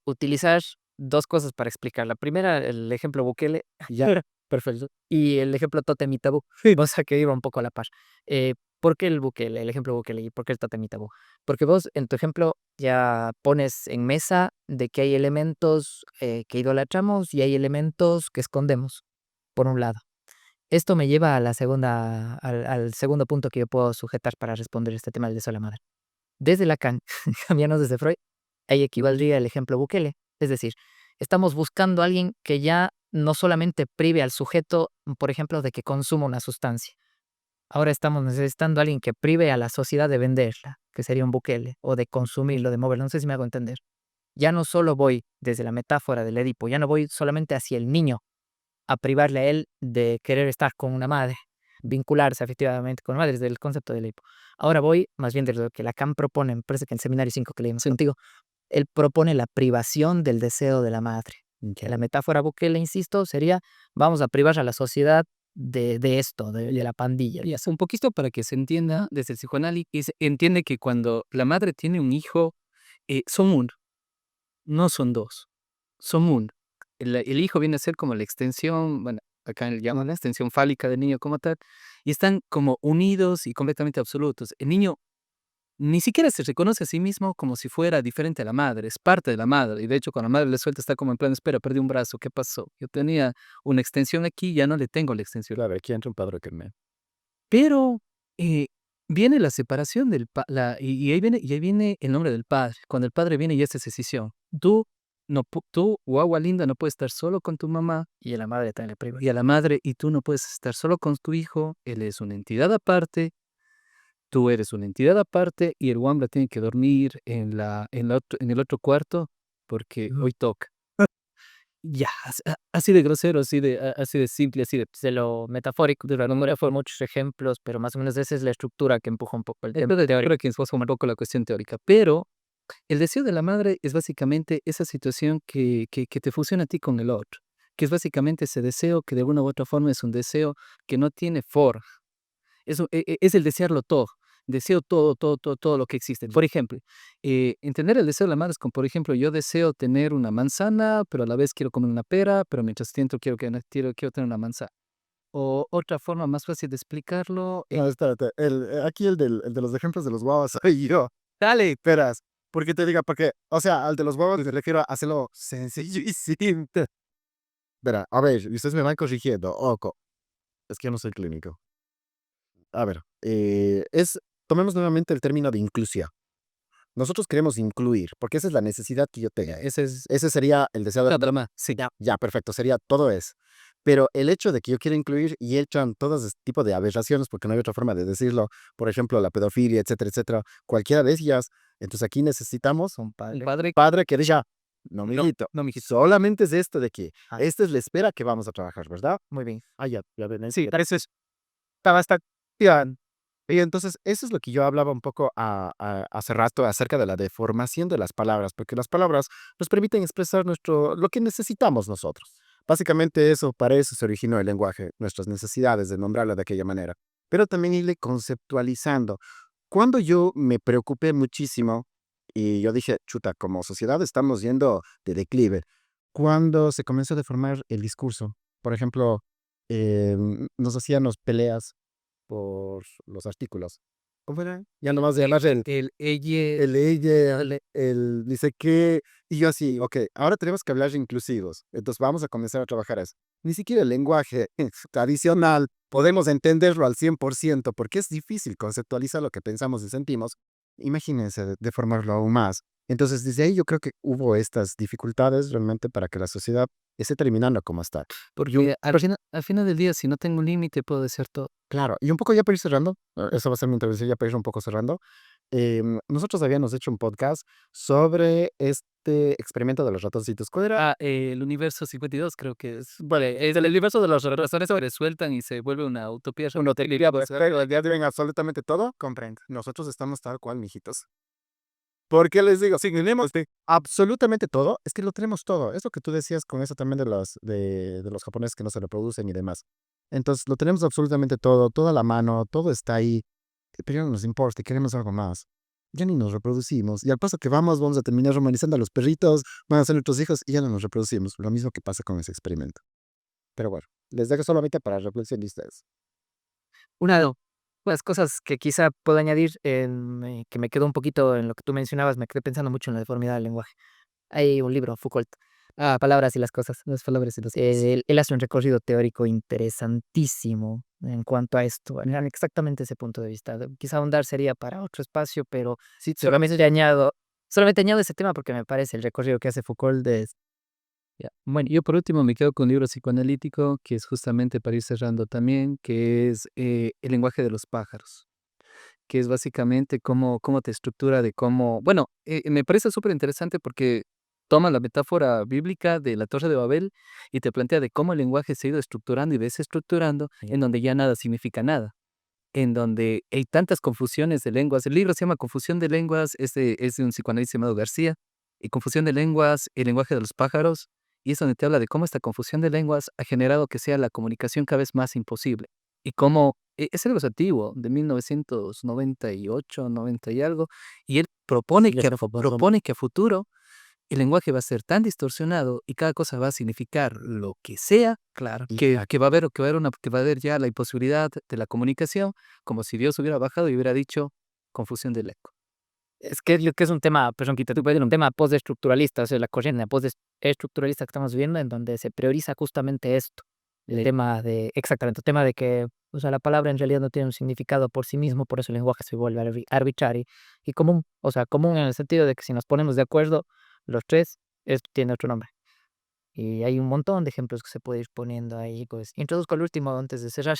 utilizar dos cosas para explicar. La primera, el ejemplo Bukele. Ya. Perfecto. Y el ejemplo Totem y Tabú. O sea, que iba un poco a la par. ¿Por qué el Bukele, el ejemplo Bukele y por qué el Totem y Tabú? Porque vos en tu ejemplo ya pones en mesa de que hay elementos que idolatramos y hay elementos que escondemos, por un lado. Esto me lleva a al segundo punto que yo puedo sujetar para responder este tema del deseo de la madre. Desde Lacan, cambiarnos desde Freud, ahí equivaldría el ejemplo Bukele. Es decir, estamos buscando a alguien que ya no solamente prive al sujeto, por ejemplo, de que consuma una sustancia. Ahora estamos necesitando a alguien que prive a la sociedad de venderla, que sería un Bukele, o de consumirlo, de moverlo. No sé si me hago entender. Ya no solo voy desde la metáfora del Edipo, ya no voy solamente hacia el niño a privarle a él de querer estar con una madre, vincularse afectivamente con una madre, desde el concepto del Edipo. Ahora voy más bien desde lo que Lacan propone, me parece que en el seminario 5 que leímos contigo, él propone la privación del deseo de la madre. Que la metáfora Bukele, insisto, sería vamos a privar a la sociedad de esto, de la pandilla. Y hace un poquito para que se entienda desde el psicoanálisis, entiende que cuando la madre tiene un hijo, son uno, no son dos, son uno. El hijo viene a ser como la extensión, bueno, acá le llaman la extensión fálica del niño como tal, y están como unidos y completamente absolutos. El niño ni siquiera se reconoce a sí mismo como si fuera diferente a la madre, es parte de la madre. Y de hecho, cuando la madre le suelta, está como en plan, espera, perdí un brazo, ¿qué pasó? Yo tenía una extensión aquí, ya no le tengo la extensión. Claro, aquí entra un padre que me... Pero eh, viene la separación y ahí viene el nombre del padre. Cuando el padre viene y hace decisión. Tú, guagua linda, no puedes estar solo con tu mamá Y a la madre también le priva. y a la madre, y tú no puedes estar solo con tu hijo. Él es una entidad aparte, tú eres una entidad aparte, y el guambra tiene que dormir en el otro cuarto porque hoy toca. Ya, así de grosero, así de simple, así de... De lo metafórico, de la memoria fueron muchos ejemplos, pero más o menos esa es la estructura que empuja un poco el tema teórico. Creo que es un poco la cuestión teórica, pero el deseo de la madre es básicamente esa situación que te fusiona a ti con el otro, que es básicamente ese deseo que de alguna u otra forma es un deseo que no tiene forma. Es el desearlo todo. Deseo todo, todo, todo, todo lo que existe. Por ejemplo, entender el deseo de la madre es como, por ejemplo, yo deseo tener una manzana, pero a la vez quiero comer una pera, pero mientras tanto quiero tener una manzana. O otra forma más fácil de explicarlo. No, espérate. Aquí el de los ejemplos de los guavas soy yo. Dale, esperas. Porque te diga, porque, o sea, al de los guavas me refiero a hacerlo sencillo y simple. Verá, a ver, y ustedes me van corrigiendo. Oco, es que yo no soy clínico. A ver, tomemos nuevamente el término de inclusión. Nosotros queremos incluir, porque esa es la necesidad que yo tenga. Ese sería el deseo de... La drama, sí. Ya, perfecto, sería todo eso. Pero el hecho de que yo quiera incluir y echan todo ese tipo de aberraciones, porque no hay otra forma de decirlo, por ejemplo, la pedofilia, etcétera, cualquiera de ellas, entonces aquí necesitamos un Un padre, padre que diga, no, mijito, no, mijito. solamente es esto de que Ah. esta es la espera que vamos a trabajar, ¿verdad? Muy bien. Ah, ya ven. Sí, Eso está bastante bien. Y entonces, eso es lo que yo hablaba un poco hace rato acerca de la deformación de las palabras, porque las palabras nos permiten expresar lo que necesitamos nosotros. Básicamente eso, para eso se originó el lenguaje, nuestras necesidades de nombrarla de aquella manera. Pero también irle conceptualizando. Cuando yo me preocupé muchísimo y yo dije, chuta, como sociedad estamos yendo de declive, cuando se comenzó a deformar el discurso, por ejemplo, nos hacíamos peleas por los artículos. ¿Cómo era? Ya nomás de llamar ella, el ella, el dice qué, y yo así, ok, ahora tenemos que hablar inclusivos, entonces vamos a comenzar a trabajar eso. Ni siquiera el lenguaje tradicional podemos entenderlo al 100% porque es difícil conceptualizar lo que pensamos y sentimos. Imagínense deformarlo aún más. Entonces, desde ahí yo creo que hubo estas dificultades realmente para que la sociedad esté terminando como está. Porque al final del día, si no tengo un límite, puedo decir todo. Claro, y un poco ya para ir cerrando, eso va a ser mi intervención ya para ir un poco cerrando. Nosotros habíamos hecho un podcast sobre este experimento de los ratoncitos. ¿Cuál era? El universo 52 creo que es. Bueno, es el universo de los razones se resueltan y se vuelve una utopía. Una utopía, pues, pero ya tienen absolutamente todo. Comprendo. Nosotros estamos tal cual, mijitos. ¿Por qué les digo? Si tenemos absolutamente todo, es que lo tenemos todo. Es lo que tú decías con eso también de los japoneses que no se reproducen y demás. Entonces, lo tenemos absolutamente todo, toda la mano, todo está ahí, pero ya no nos importa, queremos algo más. Ya ni nos reproducimos. Y al paso que vamos a terminar romanizando a los perritos, van a ser nuestros hijos y ya no nos reproducimos. Lo mismo que pasa con ese experimento. Pero bueno, les dejo solamente para reflexionistas. Una de las cosas que quizá puedo añadir, que me quedó un poquito en lo que tú mencionabas, me quedé pensando mucho en la deformidad del lenguaje. Hay un libro, Foucault, Palabras y las cosas. Las palabras y las cosas. Él hace un recorrido teórico interesantísimo en cuanto a esto, en exactamente ese punto de vista. Quizá ahondar sería para otro espacio, pero Sí, solamente añado ese tema porque me parece el recorrido que hace Foucault es ya. Bueno, yo por último me quedo con un libro psicoanalítico que es justamente para ir cerrando también, que es El lenguaje de los pájaros, que es básicamente cómo te estructura de cómo, bueno, me parece súper interesante porque toma la metáfora bíblica de la Torre de Babel y te plantea de cómo el lenguaje se ha ido estructurando y desestructurando, en donde ya nada significa nada, en donde hay tantas confusiones de lenguas. El libro se llama Confusión de lenguas, es de un psicoanalista llamado García, y Confusión de lenguas, el lenguaje de los pájaros, y es donde te habla de cómo esta confusión de lenguas ha generado que sea la comunicación cada vez más imposible, y cómo es algo antiguo, de 1998, 90 y algo, y él propone que a futuro el lenguaje va a ser tan distorsionado y cada cosa va a significar lo que sea, claro. que va a haber ya la imposibilidad de la comunicación, como si Dios hubiera bajado y hubiera dicho confusión del eco. Es que es un tema, perdón, que te puede decir, un tema postestructuralista, o sea, la corriente postestructuralista que estamos viendo, en donde se prioriza justamente esto, el tema de, exactamente, el tema de que, o sea, la palabra en realidad no tiene un significado por sí mismo, por eso el lenguaje se vuelve arbitrario y común, o sea, común en el sentido de que si nos ponemos de acuerdo, los tres, esto tiene otro nombre. Y hay un montón de ejemplos que se puede ir poniendo ahí, pues. Introduzco el último antes de cerrar.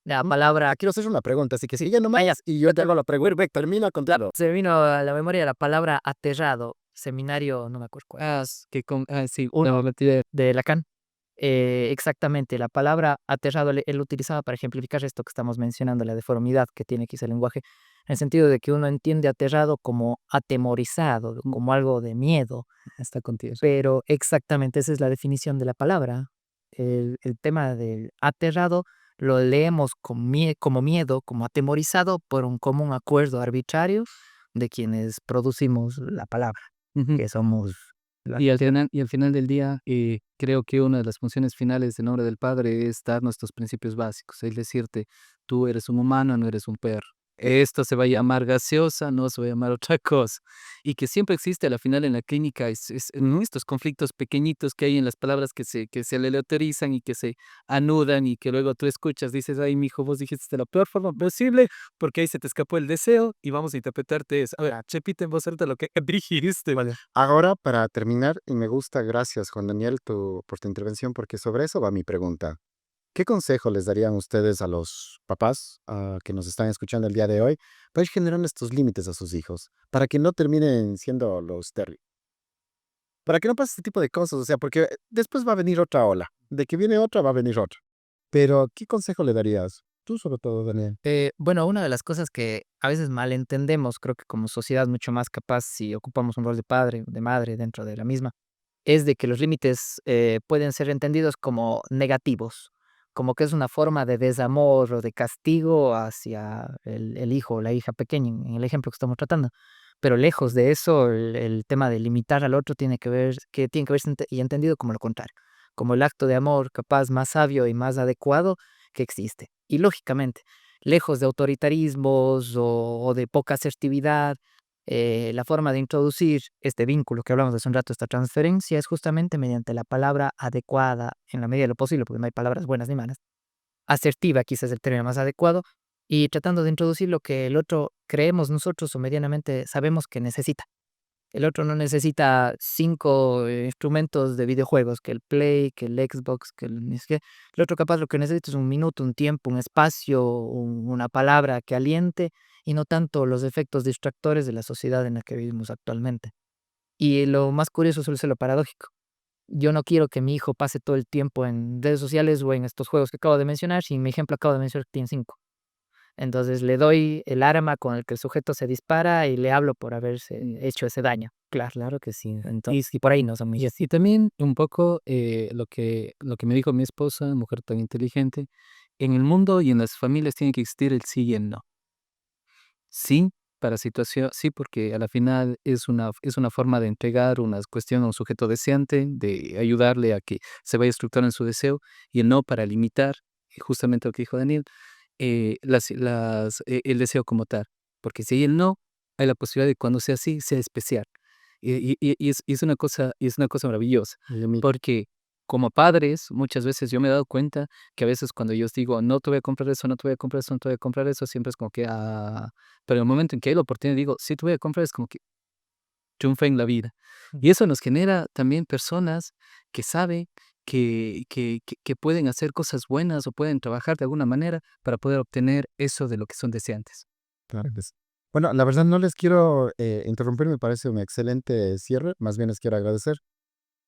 La palabra, Quiero hacer una pregunta, así que sigue nomás ya. y yo te hago la pregunta. Termina con todo. Se me vino a la memoria la palabra aterrado, seminario, no me acuerdo cuál, Sí, Uno. no, mentira. de Lacan. Exactamente, la palabra aterrado él utilizaba para ejemplificar esto que estamos mencionando, la deformidad que tiene quizá el lenguaje, en el sentido de que uno entiende aterrado como atemorizado, como algo de miedo, Está contigo. pero exactamente esa es la definición de la palabra. El tema del aterrado lo leemos como miedo, como atemorizado por un común acuerdo arbitrario de quienes producimos la palabra, Ujú. que somos la Y al final del día, creo que una de las funciones finales de nombre del Padre es dar nuestros principios básicos, es decirte, tú eres un humano, no eres un perro. Esto se va a llamar gaseosa, no se va a llamar otra cosa. Y que siempre existe a la final en la clínica ¿no? Estos conflictos pequeñitos que hay en las palabras que se aleatorizan y que se anudan y que luego tú escuchas, dices, ay, mijo, vos dijiste de la peor forma posible porque ahí se te escapó el deseo y vamos a interpretarte eso. A ver, repite en voz alta lo que dijiste. Vale. Ahora, para terminar, y me gusta, gracias Juan Daniel por tu intervención, porque sobre eso va mi pregunta. ¿Qué consejo les darían ustedes a los papás que nos están escuchando el día de hoy para ir generando estos límites a sus hijos? Para que no terminen siendo los Terry. Para que no pase este tipo de cosas, o sea, porque después va a venir otra ola. De que viene otra, va a venir otra. Pero, ¿qué consejo le darías? Tú sobre todo, Daniel. Bueno, una de las cosas que a veces malentendemos, creo que como sociedad mucho más capaz si ocupamos un rol de padre o de madre dentro de la misma, es de que los límites pueden ser entendidos como negativos, como que es una forma de desamor o de castigo hacia el hijo o la hija pequeña, en el ejemplo que estamos tratando. Pero lejos de eso, el tema de limitar al otro tiene que verse y entendido como lo contrario, como el acto de amor capaz más sabio y más adecuado que existe. Y lógicamente, lejos de autoritarismos o de poca asertividad, la forma de introducir este vínculo que hablamos hace un rato, esta transferencia, es justamente mediante la palabra adecuada, en la medida de lo posible, porque no hay palabras buenas ni malas. Asertiva, quizás es el término más adecuado, y tratando de introducir lo que el otro creemos nosotros o medianamente sabemos que necesita. El otro no necesita 5 instrumentos de videojuegos, que el Play, que el Xbox, que el ni sé qué. El otro capaz lo que necesita es un minuto, un tiempo, un espacio, una palabra que aliente y no tanto los efectos distractores de la sociedad en la que vivimos actualmente. Y lo más curioso suele ser lo paradójico. Yo no quiero que mi hijo pase todo el tiempo en redes sociales o en estos juegos que acabo de mencionar, si mi ejemplo acabo de mencionar que tiene 5. Entonces le doy el arma con el que el sujeto se dispara y le hablo por haberse hecho ese daño. Claro que sí. Y por ahí no son mis. Y también un poco lo que me dijo mi esposa, mujer tan inteligente, en el mundo y en las familias tiene que existir el sí y el no. Sí, para situación, sí, porque a la final es una forma de entregar una cuestión a un sujeto deseante, de ayudarle a que se vaya estructurando en su deseo, y el no para limitar, justamente lo que dijo Daniel, el deseo como tal. Porque si hay el no, hay la posibilidad de que cuando sea así, sea especial. Y es una cosa maravillosa, Limita. porque como padres, muchas veces yo me he dado cuenta que a veces cuando yo os digo: "No te voy a comprar eso, no te voy a comprar eso, no te voy a comprar eso", siempre es como que, pero en el momento en que hay la oportunidad digo: "Sí te voy a comprar", es como que triunfa en la vida. Mm. Y eso nos genera también personas que saben que pueden hacer cosas buenas o pueden trabajar de alguna manera para poder obtener eso de lo que son deseantes. Claro que sí. Bueno, la verdad no les quiero interrumpir, me parece un excelente cierre, más bien les quiero agradecer.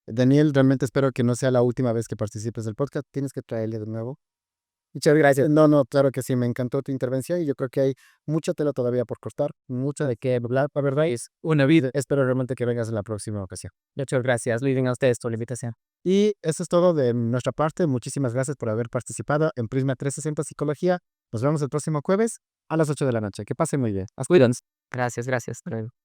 Daniel, realmente espero que no sea la última vez que participes del podcast, tienes que traerle de nuevo. Muchas gracias. No, no, claro que sí, me encantó tu intervención y yo creo que hay mucha tela todavía por cortar, mucha de qué hablar, la verdad, y Una vida. espero realmente que vengas en la próxima ocasión. Muchas gracias, Luis, a ustedes por la invitación. Y eso es todo de nuestra parte, muchísimas gracias por haber participado en Prisma 360 Psicología. Nos vemos el próximo jueves a las 8 de la noche. Que pasen muy bien. Hasta Cuídense. Gracias, gracias. Hasta luego.